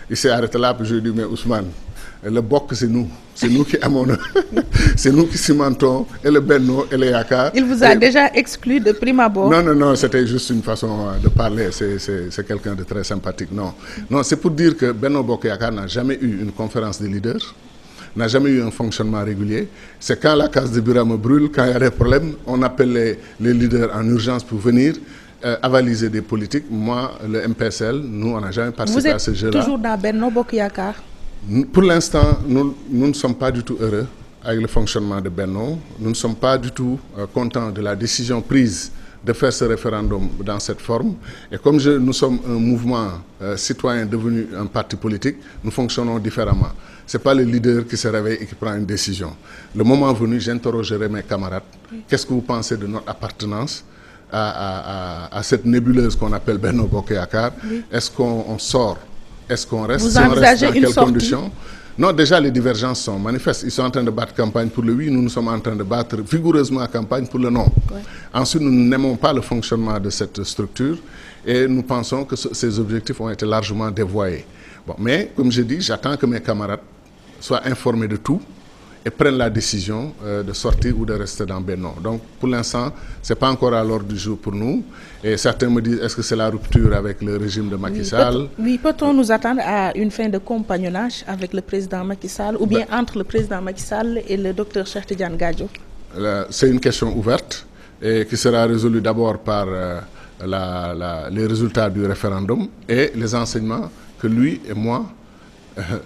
Il s'est arrêté là, puis je lui ai dit mais Ousmane, le Bokk c'est nous qui amons, c'est nous qui cimentons et le Benno et le Yakaar. Il vous a déjà exclu de prime abord? Non, c'était juste une façon de parler, c'est quelqu'un de très sympathique. Non, c'est pour dire que Benno Bokk Yakaar n'a jamais eu une conférence des leaders, n'a jamais eu un fonctionnement régulier. C'est quand la case de Birame brûle, quand il y a des problèmes, on appelle les leaders en urgence pour venir avaliser des politiques. Moi, le MPSL, nous, on n'a jamais participé à ce jeu-là. Vous êtes toujours dans Benno Bokk Yakaar? Pour l'instant, nous ne sommes pas du tout heureux avec le fonctionnement de Benno. Nous ne sommes pas du tout contents de la décision prise de faire ce référendum dans cette forme. Et comme nous sommes un mouvement citoyen devenu un parti politique, nous fonctionnons différemment. Ce n'est pas le leader qui se réveille et qui prend une décision. Le moment venu, j'interrogerai mes camarades. Qu'est-ce que vous pensez de notre appartenance à cette nébuleuse qu'on appelle Benno Bokk Yakaar? Est-ce qu'on sort? Est-ce qu'on reste? Vous envisagez dans une quelles sortie? Conditions? Non, déjà les divergences sont manifestes. Ils sont en train de battre campagne pour le oui, nous sommes en train de battre vigoureusement campagne pour le non. Ouais. Ensuite, nous n'aimons pas le fonctionnement de cette structure et nous pensons que ces objectifs ont été largement dévoyés. Bon, mais comme je dis, j'attends que mes camarades soient informés de tout et prennent la décision de sortir ou de rester dans Benno. Donc pour l'instant, ce n'est pas encore à l'ordre du jour pour nous. Et certains me disent, est-ce que c'est la rupture avec le régime de Macky Sall? Oui, peut-on nous attendre à une fin de compagnonnage avec le président Macky Sall ou bien entre le président Macky Sall et le docteur Cheikh Tidiane Gadio? C'est une question ouverte et qui sera résolue d'abord par les résultats du référendum et les enseignements que lui et moi,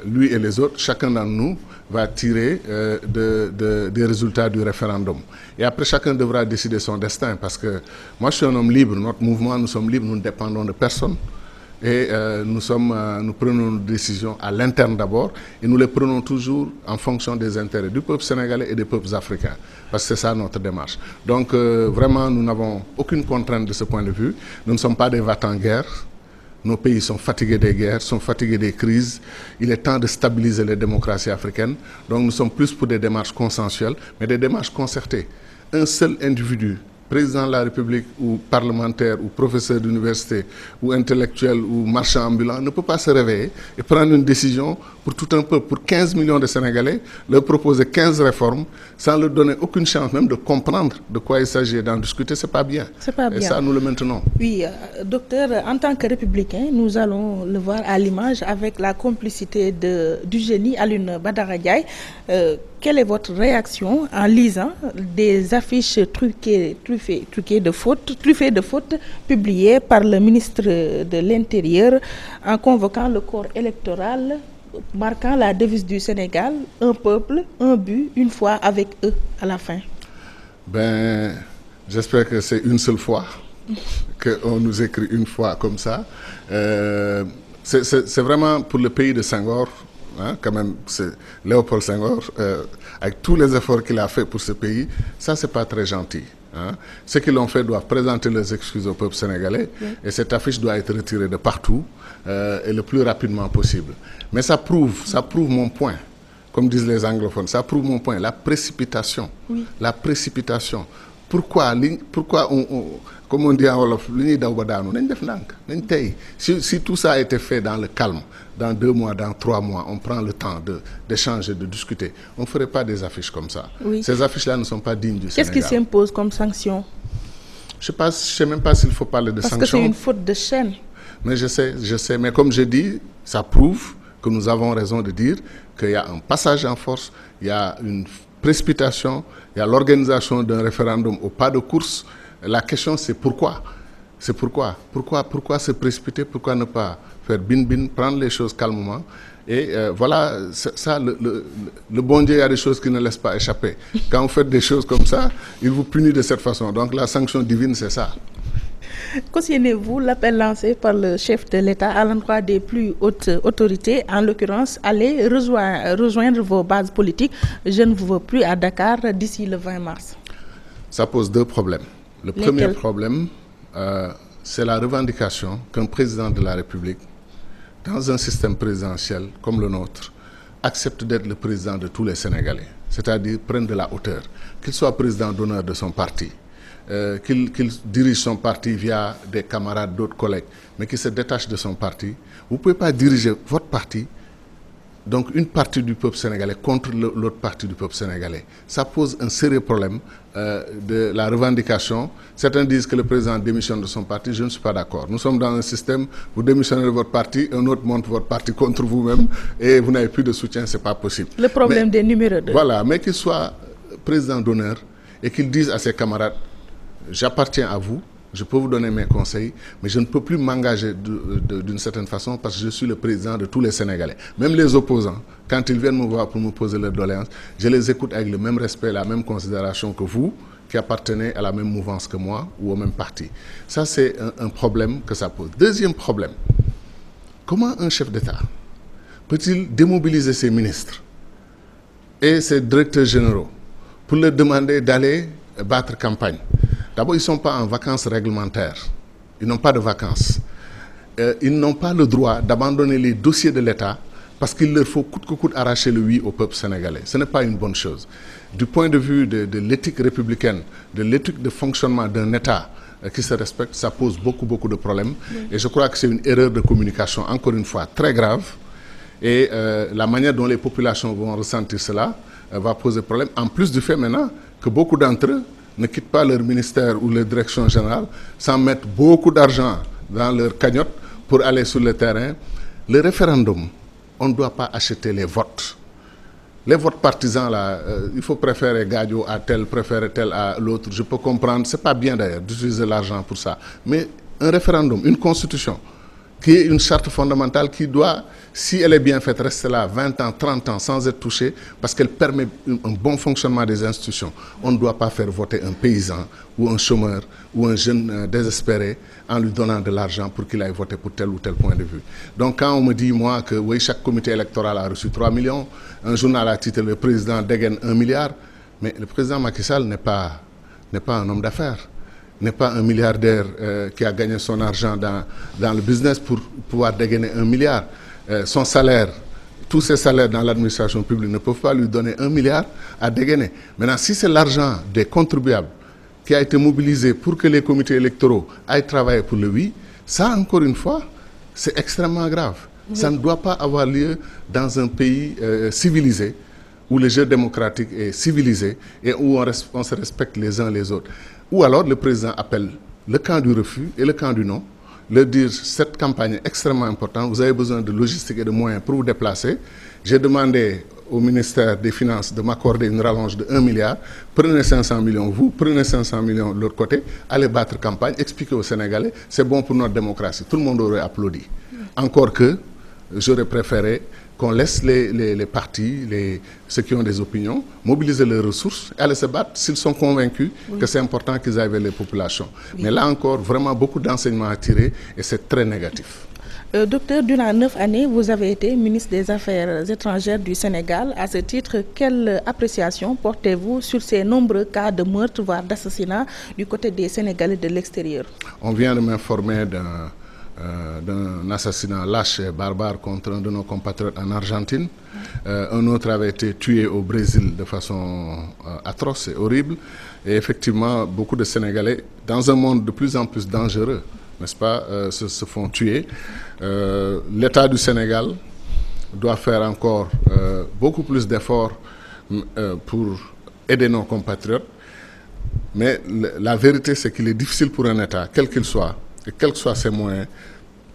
lui et les autres, chacun d'entre nous va tirer des résultats du référendum. Et après, chacun devra décider son destin parce que moi, je suis un homme libre. Notre mouvement, nous sommes libres, nous ne dépendons de personne. Et nous prenons nos décisions à l'interne d'abord et nous les prenons toujours en fonction des intérêts du peuple sénégalais et des peuples africains. Parce que c'est ça notre démarche. Donc vraiment, nous n'avons aucune contrainte de ce point de vue. Nous ne sommes pas des va-t-en-guerre. Nos pays sont fatigués des guerres, sont fatigués des crises. Il est temps de stabiliser les démocraties africaines. Donc nous sommes plus pour des démarches consensuelles, mais des démarches concertées. Un seul individu, président de la République ou parlementaire ou professeur d'université ou intellectuel ou marchand ambulant, ne peut pas se réveiller et prendre une décision pour tout un peuple, pour 15 millions de Sénégalais, leur proposer 15 réformes sans leur donner aucune chance même de comprendre de quoi il s'agit et d'en discuter. C'est pas bien. C'est pas bien. Et ça, nous le maintenons. Oui, docteur, en tant que républicain, nous allons le voir à l'image avec la complicité du génie Alioune Badara Ndiaye. Quelle est votre réaction en lisant des affiches truffées de fautes publiées par le ministre de l'Intérieur en convoquant le corps électoral marquant la devise du Sénégal, un peuple, un but, une foi avec eux à la fin. Ben, j'espère que c'est une seule fois qu'on nous écrit une fois comme ça. C'est vraiment pour le pays de Senghor, hein, quand même, c'est Léopold Senghor, avec tous les efforts qu'il a fait pour ce pays, ça c'est pas très gentil. Hein. Ceux qui l'ont fait doivent présenter leurs excuses au peuple sénégalais, et cette affiche doit être retirée de partout et le plus rapidement possible. Mais ça prouve mon point, comme disent les anglophones, ça prouve mon point, la précipitation. Oui. La précipitation. Pourquoi comme on dit en wolof, si tout ça a été fait dans le calme, dans 2 mois, dans 3 mois, on prend le temps d'échanger, de discuter, on ne ferait pas des affiches comme ça. Oui. Ces affiches-là ne sont pas dignes du Sénégal. Qu'est-ce qui s'impose comme sanction? Je ne sais même pas s'il faut parler de sanctions. Parce que c'est une faute de chaîne. Mais je sais, mais comme je dis, ça prouve que nous avons raison de dire qu'il y a un passage en force, il y a une précipitation, il y a l'organisation d'un référendum au pas de course. La question, c'est pourquoi. C'est pourquoi se précipiter, pourquoi ne pas faire bin-bin, prendre les choses calmement. Et voilà, ça, le bon Dieu, il y a des choses qu'il ne laisse pas échapper. Quand vous faites des choses comme ça, il vous punit de cette façon. Donc la sanction divine, c'est ça. Cautionnez-vous l'appel lancé par le chef de l'État à l'endroit des plus hautes autorités, en l'occurrence, allez rejoindre vos bases politiques. Je ne vous veux plus à Dakar d'ici le 20 mars. Ça pose 2 problèmes. Le premier problème, c'est la revendication qu'un président de la République, dans un système présidentiel comme le nôtre, accepte d'être le président de tous les Sénégalais, c'est-à-dire prenne de la hauteur, qu'il soit président d'honneur de son parti, qu'il dirige son parti via des camarades, d'autres collègues, mais qu'il se détache de son parti. Vous ne pouvez pas diriger votre parti, donc une partie du peuple sénégalais contre l'autre partie du peuple sénégalais. Ça pose un sérieux problème de la revendication. Certains disent que le président démissionne de son parti, je ne suis pas d'accord. Nous sommes dans un système, vous démissionnez de votre parti, un autre monte votre parti contre vous-même et vous n'avez plus de soutien, ce n'est pas possible. Le problème des numéros 2. Voilà, mais qu'il soit président d'honneur et qu'il dise à ses camarades, j'appartiens à vous, je peux vous donner mes conseils, mais je ne peux plus m'engager d'une certaine façon parce que je suis le président de tous les Sénégalais. Même les opposants, quand ils viennent me voir pour me poser leurs doléances, je les écoute avec le même respect, la même considération que vous, qui appartenez à la même mouvance que moi ou au même parti. Ça, c'est un problème que ça pose. Deuxième problème, comment un chef d'État peut-il démobiliser ses ministres et ses directeurs généraux pour leur demander d'aller battre campagne? D'abord, ils ne sont pas en vacances réglementaires. Ils n'ont pas de vacances. Ils n'ont pas le droit d'abandonner les dossiers de l'État parce qu'il leur faut coûte que coûte arracher le oui au peuple sénégalais. Ce n'est pas une bonne chose. Du point de vue de l'éthique républicaine, de l'éthique de fonctionnement d'un État qui se respecte, ça pose beaucoup de problèmes. Oui. Et je crois que c'est une erreur de communication, encore une fois, très grave. Et la manière dont les populations vont ressentir cela va poser problème. En plus du fait maintenant que beaucoup d'entre eux ne quittent pas leur ministère ou leur direction générale sans mettre beaucoup d'argent dans leur cagnotte pour aller sur le terrain. Le référendum, on ne doit pas acheter les votes. Les votes partisans, là, il faut préférer Gadio à tel, préférer tel à l'autre. Je peux comprendre, c'est pas bien d'ailleurs d'utiliser l'argent pour ça. Mais un référendum, une constitution, qui est une charte fondamentale qui doit, si elle est bien faite, rester là 20 ans, 30 ans sans être touchée parce qu'elle permet un bon fonctionnement des institutions. On ne doit pas faire voter un paysan ou un chômeur ou un jeune désespéré en lui donnant de l'argent pour qu'il aille voter pour tel ou tel point de vue. Donc quand on me dit, moi, que oui, chaque comité électoral a reçu 3 millions, un journal a titré le président dégaine 1 milliard, mais le président Macky Sall n'est pas un homme d'affaires. N'est pas un milliardaire qui a gagné son argent dans le business pour pouvoir dégainer 1 milliard. Son salaire, tous ses salaires dans l'administration publique ne peuvent pas lui donner 1 milliard à dégainer. Maintenant, si c'est l'argent des contribuables qui a été mobilisé pour que les comités électoraux aillent travailler pour le oui, ça, encore une fois, c'est extrêmement grave. Oui. Ça ne doit pas avoir lieu dans un pays civilisé, où le jeu démocratique est civilisé et où on se respecte les uns les autres. Ou alors le président appelle le camp du refus et le camp du non, leur dire cette campagne est extrêmement importante, vous avez besoin de logistique et de moyens pour vous déplacer. J'ai demandé au ministère des Finances de m'accorder une rallonge de 1 milliard, prenez 500 millions vous, prenez 500 millions de l'autre côté, allez battre campagne, expliquez aux Sénégalais, c'est bon pour notre démocratie. Tout le monde aurait applaudi. Encore que j'aurais préféré qu'on laisse les partis, ceux qui ont des opinions, mobiliser leurs ressources et aller se battre s'ils sont convaincus que c'est important qu'ils aillent vers les populations. Mais là encore, vraiment beaucoup d'enseignements à tirer et c'est très négatif. Docteur, durant 9 années, vous avez été ministre des Affaires étrangères du Sénégal. À ce titre, quelle appréciation portez-vous sur ces nombreux cas de meurtre, voire d'assassinat du côté des Sénégalais de l'extérieur? On vient de m'informer d'un assassinat lâche et barbare contre un de nos compatriotes en Argentine. Un autre avait été tué au Brésil de façon atroce et horrible. Et effectivement, beaucoup de Sénégalais, dans un monde de plus en plus dangereux, n'est-ce pas, se font tuer. L'État du Sénégal doit faire encore beaucoup plus d'efforts pour aider nos compatriotes. Mais la vérité, c'est qu'il est difficile pour un État, quel qu'il soit, et quels que soient ses moyens,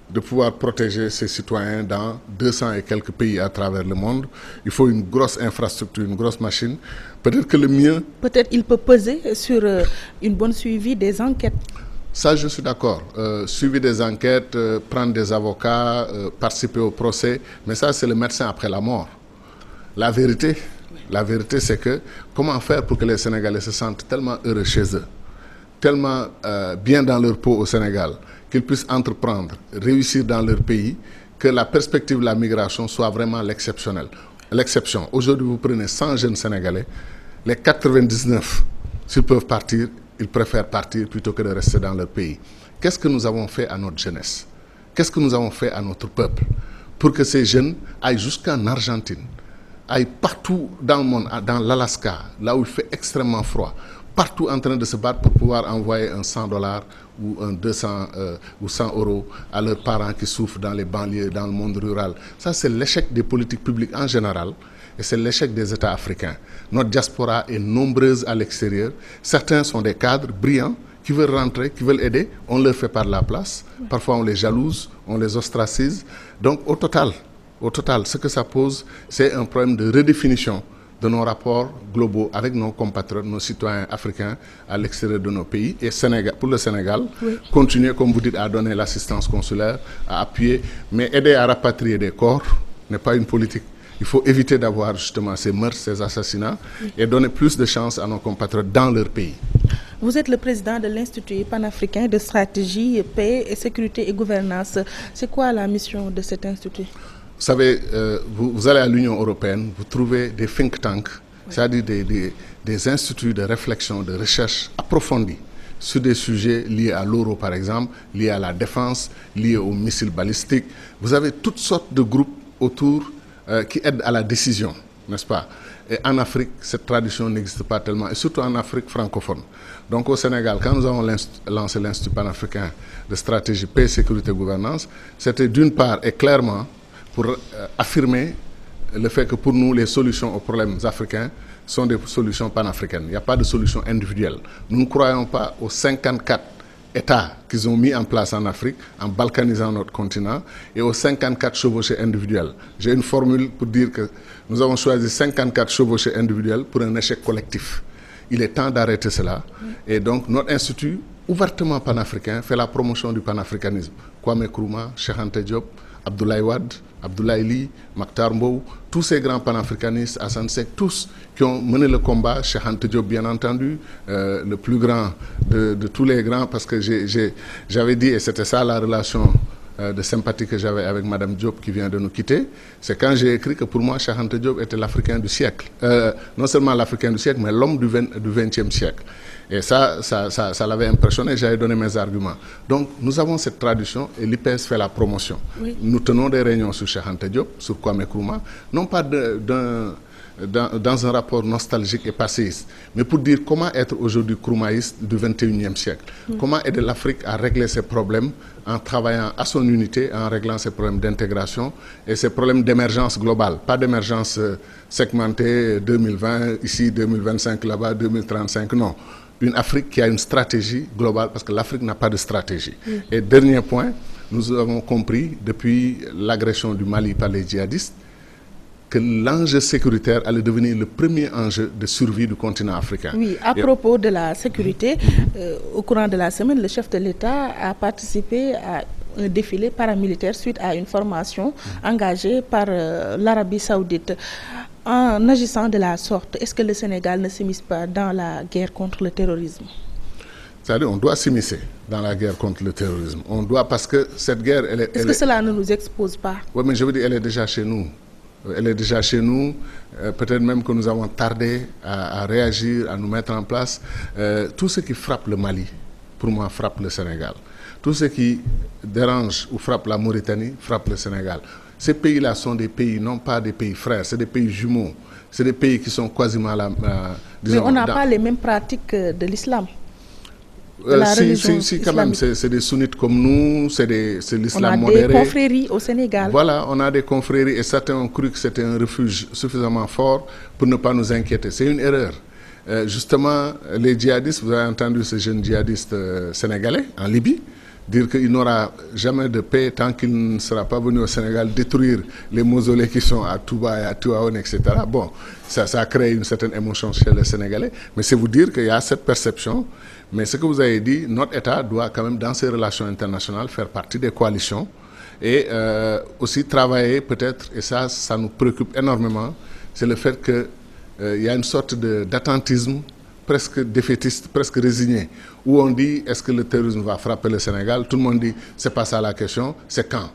de pouvoir protéger ses citoyens dans 200 et quelques pays à travers le monde. Il faut une grosse infrastructure, une grosse machine. Peut-être que le mieux... Peut-être il peut peser sur une bonne suivi des enquêtes. Ça, je suis d'accord. Suivi des enquêtes, prendre des avocats, participer au procès, mais ça, c'est le médecin après la mort. La vérité, c'est que comment faire pour que les Sénégalais se sentent tellement heureux chez eux, tellement bien dans leur peau au Sénégal, qu'ils puissent entreprendre, réussir dans leur pays, que la perspective de la migration soit vraiment l'exception. Aujourd'hui, vous prenez 100 jeunes Sénégalais, les 99, s'ils peuvent partir, ils préfèrent partir plutôt que de rester dans leur pays. Qu'est-ce que nous avons fait à notre jeunesse? Qu'est-ce que nous avons fait à notre peuple pour que ces jeunes aillent jusqu'en Argentine, aillent partout dans le monde, dans l'Alaska, là où il fait extrêmement froid, partout en train de se battre pour pouvoir envoyer un $100 ou un 200 ou 100 € à leurs parents qui souffrent dans les banlieues, dans le monde rural. Ça, c'est l'échec des politiques publiques en général. Et c'est l'échec des États africains. Notre diaspora est nombreuse à l'extérieur. Certains sont des cadres brillants qui veulent rentrer, qui veulent aider. On leur fait par la place. Parfois, on les jalouse, on les ostracise. Donc, au total, ce que ça pose, c'est un problème de redéfinition de nos rapports globaux avec nos compatriotes, nos citoyens africains à l'extérieur de nos pays. Et pour le Sénégal, continuer, comme vous dites, à donner l'assistance consulaire, à appuyer, mais aider à rapatrier des corps n'est pas une politique. Il faut éviter d'avoir justement ces meurtres, ces assassinats et donner plus de chances à nos compatriotes dans leur pays. Vous êtes le président de l'Institut panafricain de stratégie, paix, et sécurité et gouvernance. C'est quoi la mission de cet institut? Vous savez, vous allez à l'Union européenne, vous trouvez des think tanks, c'est-à-dire des instituts de réflexion, de recherche approfondie sur des sujets liés à l'euro par exemple, liés à la défense, liés aux missiles balistiques. Vous avez toutes sortes de groupes autour qui aident à la décision, n'est-ce pas? Et en Afrique, cette tradition n'existe pas tellement, et surtout en Afrique francophone. Donc au Sénégal, quand nous avons lancé l'Institut panafricain de stratégie, paix, sécurité et gouvernance, c'était d'une part et clairement pour affirmer le fait que pour nous, les solutions aux problèmes africains sont des solutions panafricaines. Il n'y a pas de solution individuelle. Nous ne croyons pas aux 54 États qu'ils ont mis en place en Afrique, en balkanisant notre continent, et aux 54 chevauchés individuels. J'ai une formule pour dire que nous avons choisi 54 chevauchés individuels pour un échec collectif. Il est temps d'arrêter cela. Et donc, notre institut, ouvertement panafricain, fait la promotion du panafricanisme. Kwame Nkrumah, Cheikh Anta Diop, Abdoulaye Wade, Abdoulaye Ly, Makhtar Mbow, tous ces grands panafricanistes, Assane Seck, tous qui ont mené le combat, Cheikh Anta Diop bien entendu, le plus grand de tous les grands, parce que j'avais dit, et c'était ça la relation de sympathie que j'avais avec Madame Diop qui vient de nous quitter, c'est quand j'ai écrit que pour moi, Cheikh Anta Diop était l'Africain du siècle. Non seulement l'Africain du siècle, mais l'homme du XXe siècle. Et ça l'avait impressionné, j'avais donné mes arguments. Donc, nous avons cette tradition et l'IPS fait la promotion. Oui. Nous tenons des réunions sur Cheikh Anta Diop, sur Kwame Nkrumah, non pas dans un rapport nostalgique et passéiste, mais pour dire comment être aujourd'hui Nkrumahiste du XXIe siècle. Comment aider l'Afrique à régler ses problèmes en travaillant à son unité, en réglant ses problèmes d'intégration et ses problèmes d'émergence globale. Pas d'émergence segmentée 2020, ici 2025, là-bas 2035, non. Une Afrique qui a une stratégie globale, parce que l'Afrique n'a pas de stratégie. Et dernier point, nous avons compris depuis l'agression du Mali par les djihadistes que l'enjeu sécuritaire allait devenir le premier enjeu de survie du continent africain. Oui, à propos de la sécurité, au courant de la semaine, le chef de l'État a participé à un défilé paramilitaire suite à une formation engagée par l'Arabie Saoudite. En agissant de la sorte, est-ce que le Sénégal ne s'immisce pas dans la guerre contre le terrorisme? C'est-à-dire on doit s'immiscer dans la guerre contre le terrorisme. On doit, parce que cette guerre, Est-ce que cela ne nous expose pas? Oui, mais je veux dire, elle est déjà chez nous. Elle est déjà chez nous. Peut-être même que nous avons tardé à réagir, à nous mettre en place. Tout ce qui frappe le Mali, pour moi, frappe le Sénégal. Tout ce qui dérange ou frappe la Mauritanie, frappe le Sénégal. Ces pays-là sont des pays, non pas des pays frères, c'est des pays jumeaux. C'est des pays qui sont quasiment disons, mais on n'a pas les mêmes pratiques de l'islam. Si, quand même, c'est des sunnites comme nous, c'est l'islam modéré. On a des confréries au Sénégal. Voilà, on a des confréries et certains ont cru que c'était un refuge suffisamment fort pour ne pas nous inquiéter. C'est une erreur. Justement, les djihadistes, vous avez entendu ce jeune djihadiste sénégalais en Libye dire qu'il n'aura jamais de paix tant qu'il ne sera pas venu au Sénégal détruire les mausolées qui sont à Touba et à Tuaon, etc. Bon, ça a créé une certaine émotion chez les Sénégalais, mais c'est vous dire qu'il y a cette perception. Mais ce que vous avez dit, notre État doit quand même, dans ses relations internationales, faire partie des coalitions et aussi travailler peut-être, et ça nous préoccupe énormément, c'est le fait qu'il y a une sorte d'attentisme presque défaitiste, presque résigné, où on dit est-ce que le terrorisme va frapper le Sénégal? Tout le monde dit c'est pas ça la question, c'est quand.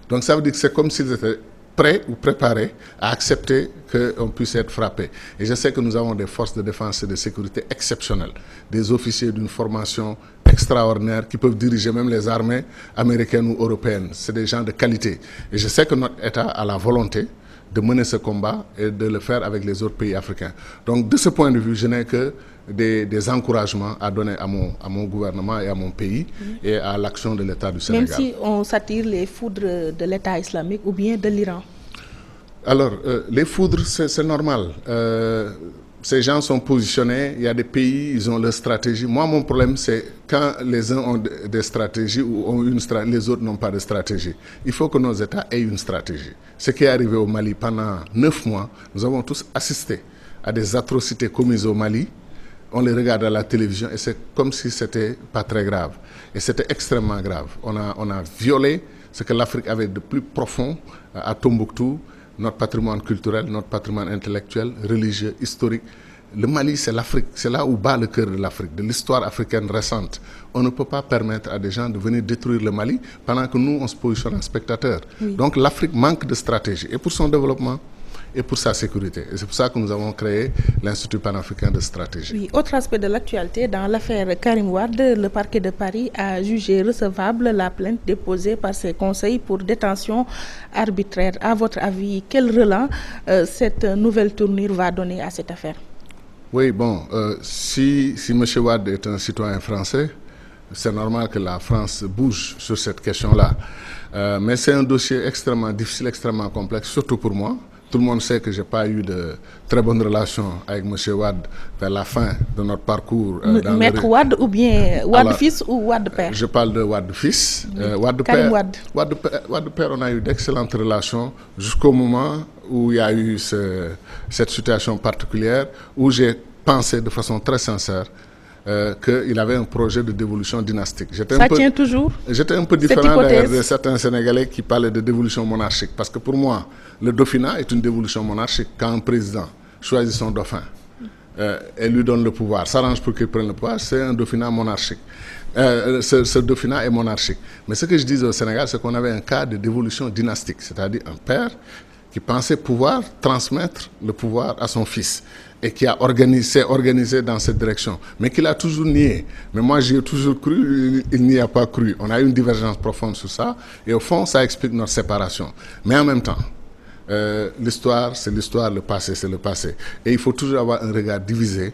Donc ça veut dire que c'est comme s'ils étaient prêts ou préparés à accepter qu'on puisse être frappé. Et je sais que nous avons des forces de défense et de sécurité exceptionnelles, des officiers d'une formation extraordinaire qui peuvent diriger même les armées américaines ou européennes. C'est des gens de qualité. Et je sais que notre État a la volonté de mener ce combat et de le faire avec les autres pays africains. Donc de ce point de vue, je n'ai que des encouragements à donner à mon gouvernement et à mon pays et à l'action de l'État du Sénégal. Même si on s'attire les foudres de l'État islamique ou bien de l'Iran? Alors, les foudres, c'est normal. Ces gens sont positionnés, il y a des pays, ils ont leur stratégie. Moi, mon problème, c'est quand les uns ont des stratégies ou ont une stratégie, les autres n'ont pas de stratégie. Il faut que nos États aient une stratégie. Ce qui est arrivé au Mali pendant 9 mois, nous avons tous assisté à des atrocités commises au Mali. On les regarde à la télévision et c'est comme si c'était pas très grave. Et c'était extrêmement grave. On a violé ce que l'Afrique avait de plus profond à Tombouctou, notre patrimoine culturel, notre patrimoine intellectuel, religieux, historique. Le Mali, c'est l'Afrique. C'est là où bat le cœur de l'Afrique, de l'histoire africaine récente. On ne peut pas permettre à des gens de venir détruire le Mali pendant que nous, on se positionne en spectateur. Oui. Donc l'Afrique manque de stratégie. Et pour son développement, et pour sa sécurité. Et c'est pour ça que nous avons créé l'Institut panafricain de stratégie. Oui, autre aspect de l'actualité, dans l'affaire Karim Wade, le parquet de Paris a jugé recevable la plainte déposée par ses conseils pour détention arbitraire. À votre avis, quel relent cette nouvelle tournure va donner à cette affaire? Oui, bon, si M. Wade est un citoyen français, c'est normal que la France bouge sur cette question-là. Mais c'est un dossier extrêmement difficile, extrêmement complexe, surtout pour moi. Tout le monde sait que je n'ai pas eu de très bonnes relations avec M. Wade vers la fin de notre parcours. Maître Wade ou bien Wade fils ou Wade père? Je parle de Wade fils. Wade père, on a eu d'excellentes relations jusqu'au moment où il y a eu cette situation particulière où j'ai pensé de façon très sincère qu'il avait un projet de dévolution dynastique. Tient toujours? J'étais un peu différent de certains Sénégalais qui parlaient de dévolution monarchique. Parce que pour moi, le dauphinat est une dévolution monarchique quand un président choisit son dauphin et lui donne le pouvoir, s'arrange pour qu'il prenne le pouvoir, c'est un dauphinat monarchique. Ce dauphinat est monarchique. Mais ce que je disais au Sénégal, c'est qu'on avait un cas de dévolution dynastique, c'est-à-dire un père qui pensait pouvoir transmettre le pouvoir à son fils et qui s'est organisé dans cette direction, mais qu'il a toujours nié. Mais moi, j'y ai toujours cru, il n'y a pas cru. On a eu une divergence profonde sur ça, et au fond, ça explique notre séparation. Mais en même temps, l'histoire, c'est l'histoire, le passé, c'est le passé. Et il faut toujours avoir un regard divisé.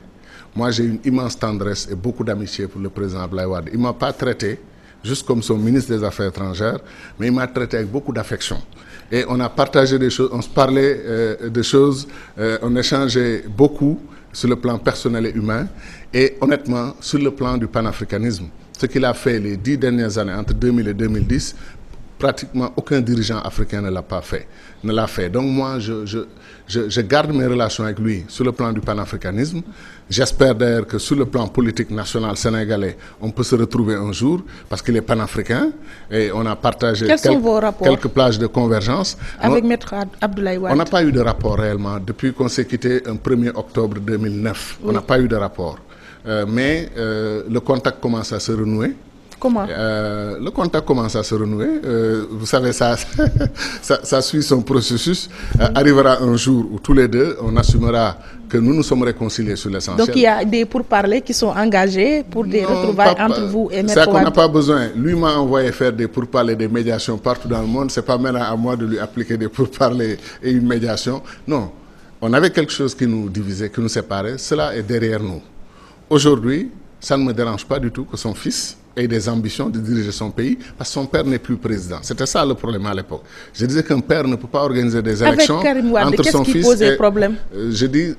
Moi, j'ai une immense tendresse et beaucoup d'amitié pour le président Abdoulaye Wade. Il ne m'a pas traité juste comme son ministre des Affaires étrangères, mais il m'a traité avec beaucoup d'affection. Et on a partagé des choses, on se parlait de choses, on échangeait beaucoup sur le plan personnel et humain, et honnêtement, sur le plan du panafricanisme. Ce qu'il a fait les 10 dernières années, entre 2000 et 2010, pratiquement aucun dirigeant africain ne l'a fait. Donc moi, je garde mes relations avec lui sur le plan du panafricanisme. J'espère d'ailleurs que sur le plan politique national sénégalais, on peut se retrouver un jour parce qu'il est panafricain et on a partagé quelques plages de convergence. Avec Maître Abdoulaye Wade. On n'a pas eu de rapport réellement depuis qu'on s'est quitté un 1er octobre 2009. Oui. On n'a pas eu de rapport. Mais le contact commence à se renouer. Comment le contact commence à se renouer. Vous savez, ça suit son processus. Arrivera un jour où tous les deux, on assumera que nous nous sommes réconciliés sur l'essentiel. Donc il y a des pourparlers qui sont engagés pour des retrouvailles entre vous et Maître Wade. C'est qu'on n'a pas besoin. Lui m'a envoyé faire des pourparlers, des médiations partout dans le monde. C'est pas maintenant à moi de lui appliquer des pourparlers et une médiation. Non. On avait quelque chose qui nous divisait, qui nous séparait. Cela est derrière nous. Aujourd'hui, ça ne me dérange pas du tout que son fils ait des ambitions de diriger son pays parce que son père n'est plus président. C'était ça le problème à l'époque. Je disais qu'un père ne peut pas organiser des élections entre son fils posait problème? Je dis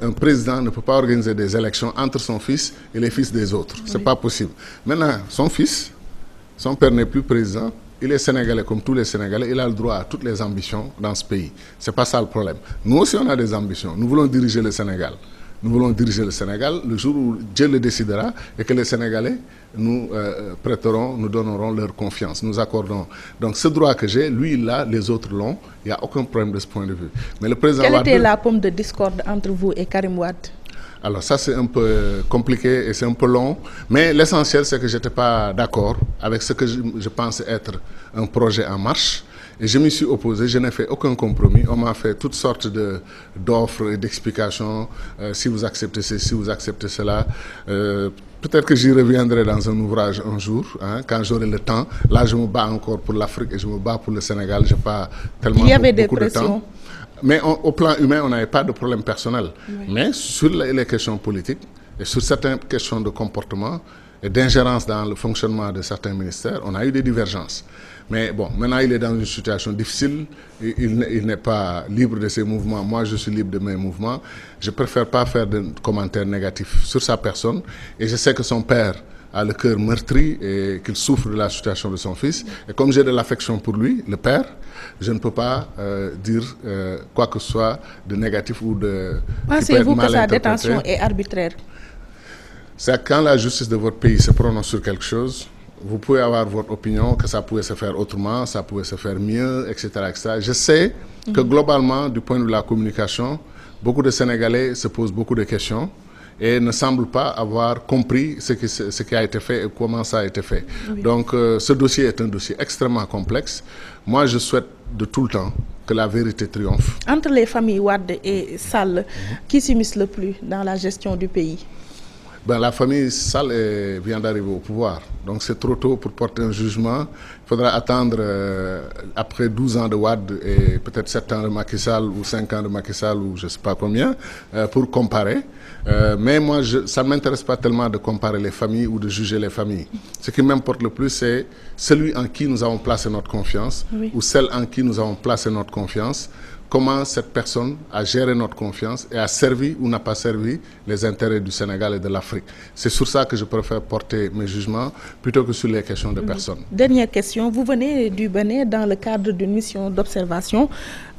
un président ne peut pas organiser des élections entre son fils et les fils des autres. Oui. C'est pas possible. Maintenant, son père n'est plus président. Il est sénégalais comme tous les Sénégalais. Il a le droit à toutes les ambitions dans ce pays. C'est pas ça le problème. Nous aussi, on a des ambitions. Nous voulons diriger le Sénégal. Nous voulons diriger le Sénégal le jour où Dieu le décidera et que les Sénégalais nous nous donneront leur confiance, nous accordons. Donc ce droit que j'ai, lui il l'a, les autres l'ont, il n'y a aucun problème de ce point de vue. Mais le président Quelle était la pomme de discorde entre vous et Karim Wade? Alors ça c'est un peu compliqué et c'est un peu long, mais l'essentiel c'est que je n'étais pas d'accord avec ce que je pensais être un projet en marche. Et je m'y suis opposé, je n'ai fait aucun compromis. On m'a fait toutes sortes d'offres et d'explications. Si vous acceptez ceci, si vous acceptez cela. Peut-être que j'y reviendrai dans un ouvrage un jour, hein, quand j'aurai le temps. Là, je me bats encore pour l'Afrique et je me bats pour le Sénégal. Je n'ai pas tellement beaucoup de temps. Mais au plan humain, on n'avait pas de problème personnel. Oui. Mais sur les questions politiques et sur certaines questions de comportement et d'ingérence dans le fonctionnement de certains ministères, on a eu des divergences. Mais bon, maintenant il est dans une situation difficile, il n'est pas libre de ses mouvements, moi je suis libre de mes mouvements. Je préfère pas faire de commentaires négatifs sur sa personne et je sais que son père a le cœur meurtri et qu'il souffre de la situation de son fils. Et comme j'ai de l'affection pour lui, le père, je ne peux pas dire quoi que ce soit de négatif ou de... Pensez-vous que sa détention est arbitraire? C'est quand la justice de votre pays se prononce sur quelque chose, vous pouvez avoir votre opinion, que ça pouvait se faire autrement, ça pouvait se faire mieux, etc. etc. Je sais que globalement, du point de vue de la communication, beaucoup de Sénégalais se posent beaucoup de questions et ne semblent pas avoir compris ce qui a été fait et comment ça a été fait. Oui. Donc ce dossier est un dossier extrêmement complexe. Moi, je souhaite de tout le temps que la vérité triomphe. Entre les familles Wade et Sall, qui s'immisce le plus dans la gestion du pays? Ben, la famille Sall vient d'arriver au pouvoir. Donc c'est trop tôt pour porter un jugement. Il faudra attendre après 12 ans de Wade et peut-être 7 ans de Macky Sall ou 5 ans de Macky Sall ou je ne sais pas combien pour comparer. Mais moi, ça ne m'intéresse pas tellement de comparer les familles ou de juger les familles. Ce qui m'importe le plus, c'est celui en qui nous avons placé notre confiance ou celle en qui nous avons placé notre confiance. Comment cette personne a géré notre confiance et a servi ou n'a pas servi les intérêts du Sénégal et de l'Afrique. C'est sur ça que je préfère porter mes jugements plutôt que sur les questions de personnes. Dernière question, vous venez du Bénin dans le cadre d'une mission d'observation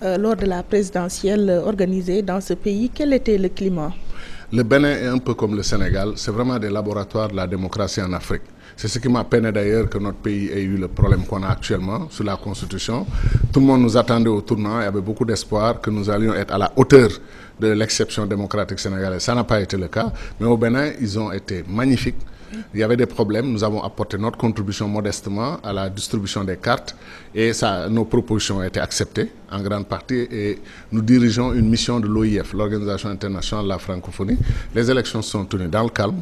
lors de la présidentielle organisée dans ce pays. Quel était le climat? Le Bénin est un peu comme le Sénégal, c'est vraiment des laboratoires de la démocratie en Afrique. C'est ce qui m'a peiné d'ailleurs que notre pays ait eu le problème qu'on a actuellement sur la Constitution. Tout le monde nous attendait au tournant, il y avait beaucoup d'espoir que nous allions être à la hauteur de l'exception démocratique sénégalaise. Ça n'a pas été le cas, mais au Bénin, ils ont été magnifiques. Il y avait des problèmes, nous avons apporté notre contribution modestement à la distribution des cartes et nos propositions ont été acceptées en grande partie et nous dirigeons une mission de l'OIF, l'Organisation internationale de la francophonie. Les élections sont tenues dans le calme.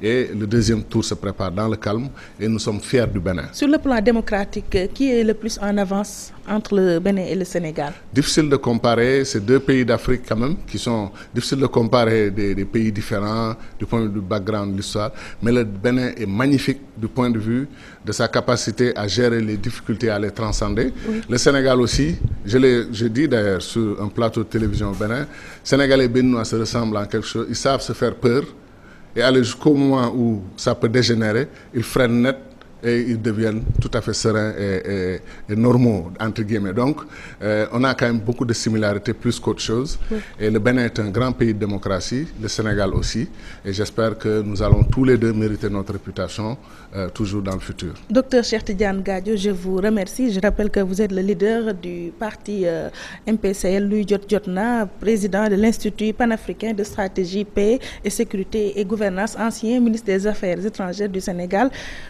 Et le deuxième tour se prépare dans le calme et nous sommes fiers du Bénin. Sur le plan démocratique, qui est le plus en avance entre le Bénin et le Sénégal? Difficile de comparer ces deux pays d'Afrique quand même, qui sont difficiles de comparer des pays différents du point de vue du background de l'histoire. Mais le Bénin est magnifique du point de vue de sa capacité à gérer les difficultés, à les transcender. Oui. Le Sénégal aussi, je dis d'ailleurs sur un plateau de télévision au Bénin, Sénégalais et Béninois se ressemblent en quelque chose, ils savent se faire peur. Et aller jusqu'au moment où ça peut dégénérer, ils freinent net et ils deviennent tout à fait sereins et normaux, entre guillemets. Donc, on a quand même beaucoup de similarités plus qu'autre chose. Oui. Et le Bénin est un grand pays de démocratie, le Sénégal aussi. Et j'espère que nous allons tous les deux mériter notre réputation toujours dans le futur. Docteur Cheikh Tidiane Gadio, je vous remercie. Je rappelle que vous êtes le leader du parti MPCL Luy Jot Jotna, président de l'Institut panafricain de stratégie, paix et sécurité et gouvernance, ancien ministre des Affaires étrangères du Sénégal.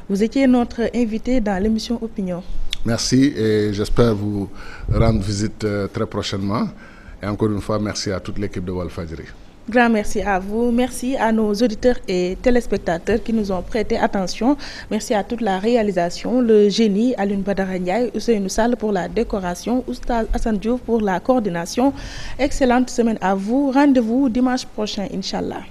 Vous étiez notre invité dans l'émission Opinion. Merci et j'espère vous rendre visite très prochainement. Et encore une fois, merci à toute l'équipe de Walfadjri. Grand merci à vous. Merci à nos auditeurs et téléspectateurs qui nous ont prêté attention. Merci à toute la réalisation, le génie Alioune Badara Ndiaye, Ousseynou Sall pour la décoration, Oustaz Hassan Diouf pour la coordination. Excellente semaine à vous. Rendez-vous dimanche prochain, Inch'Allah.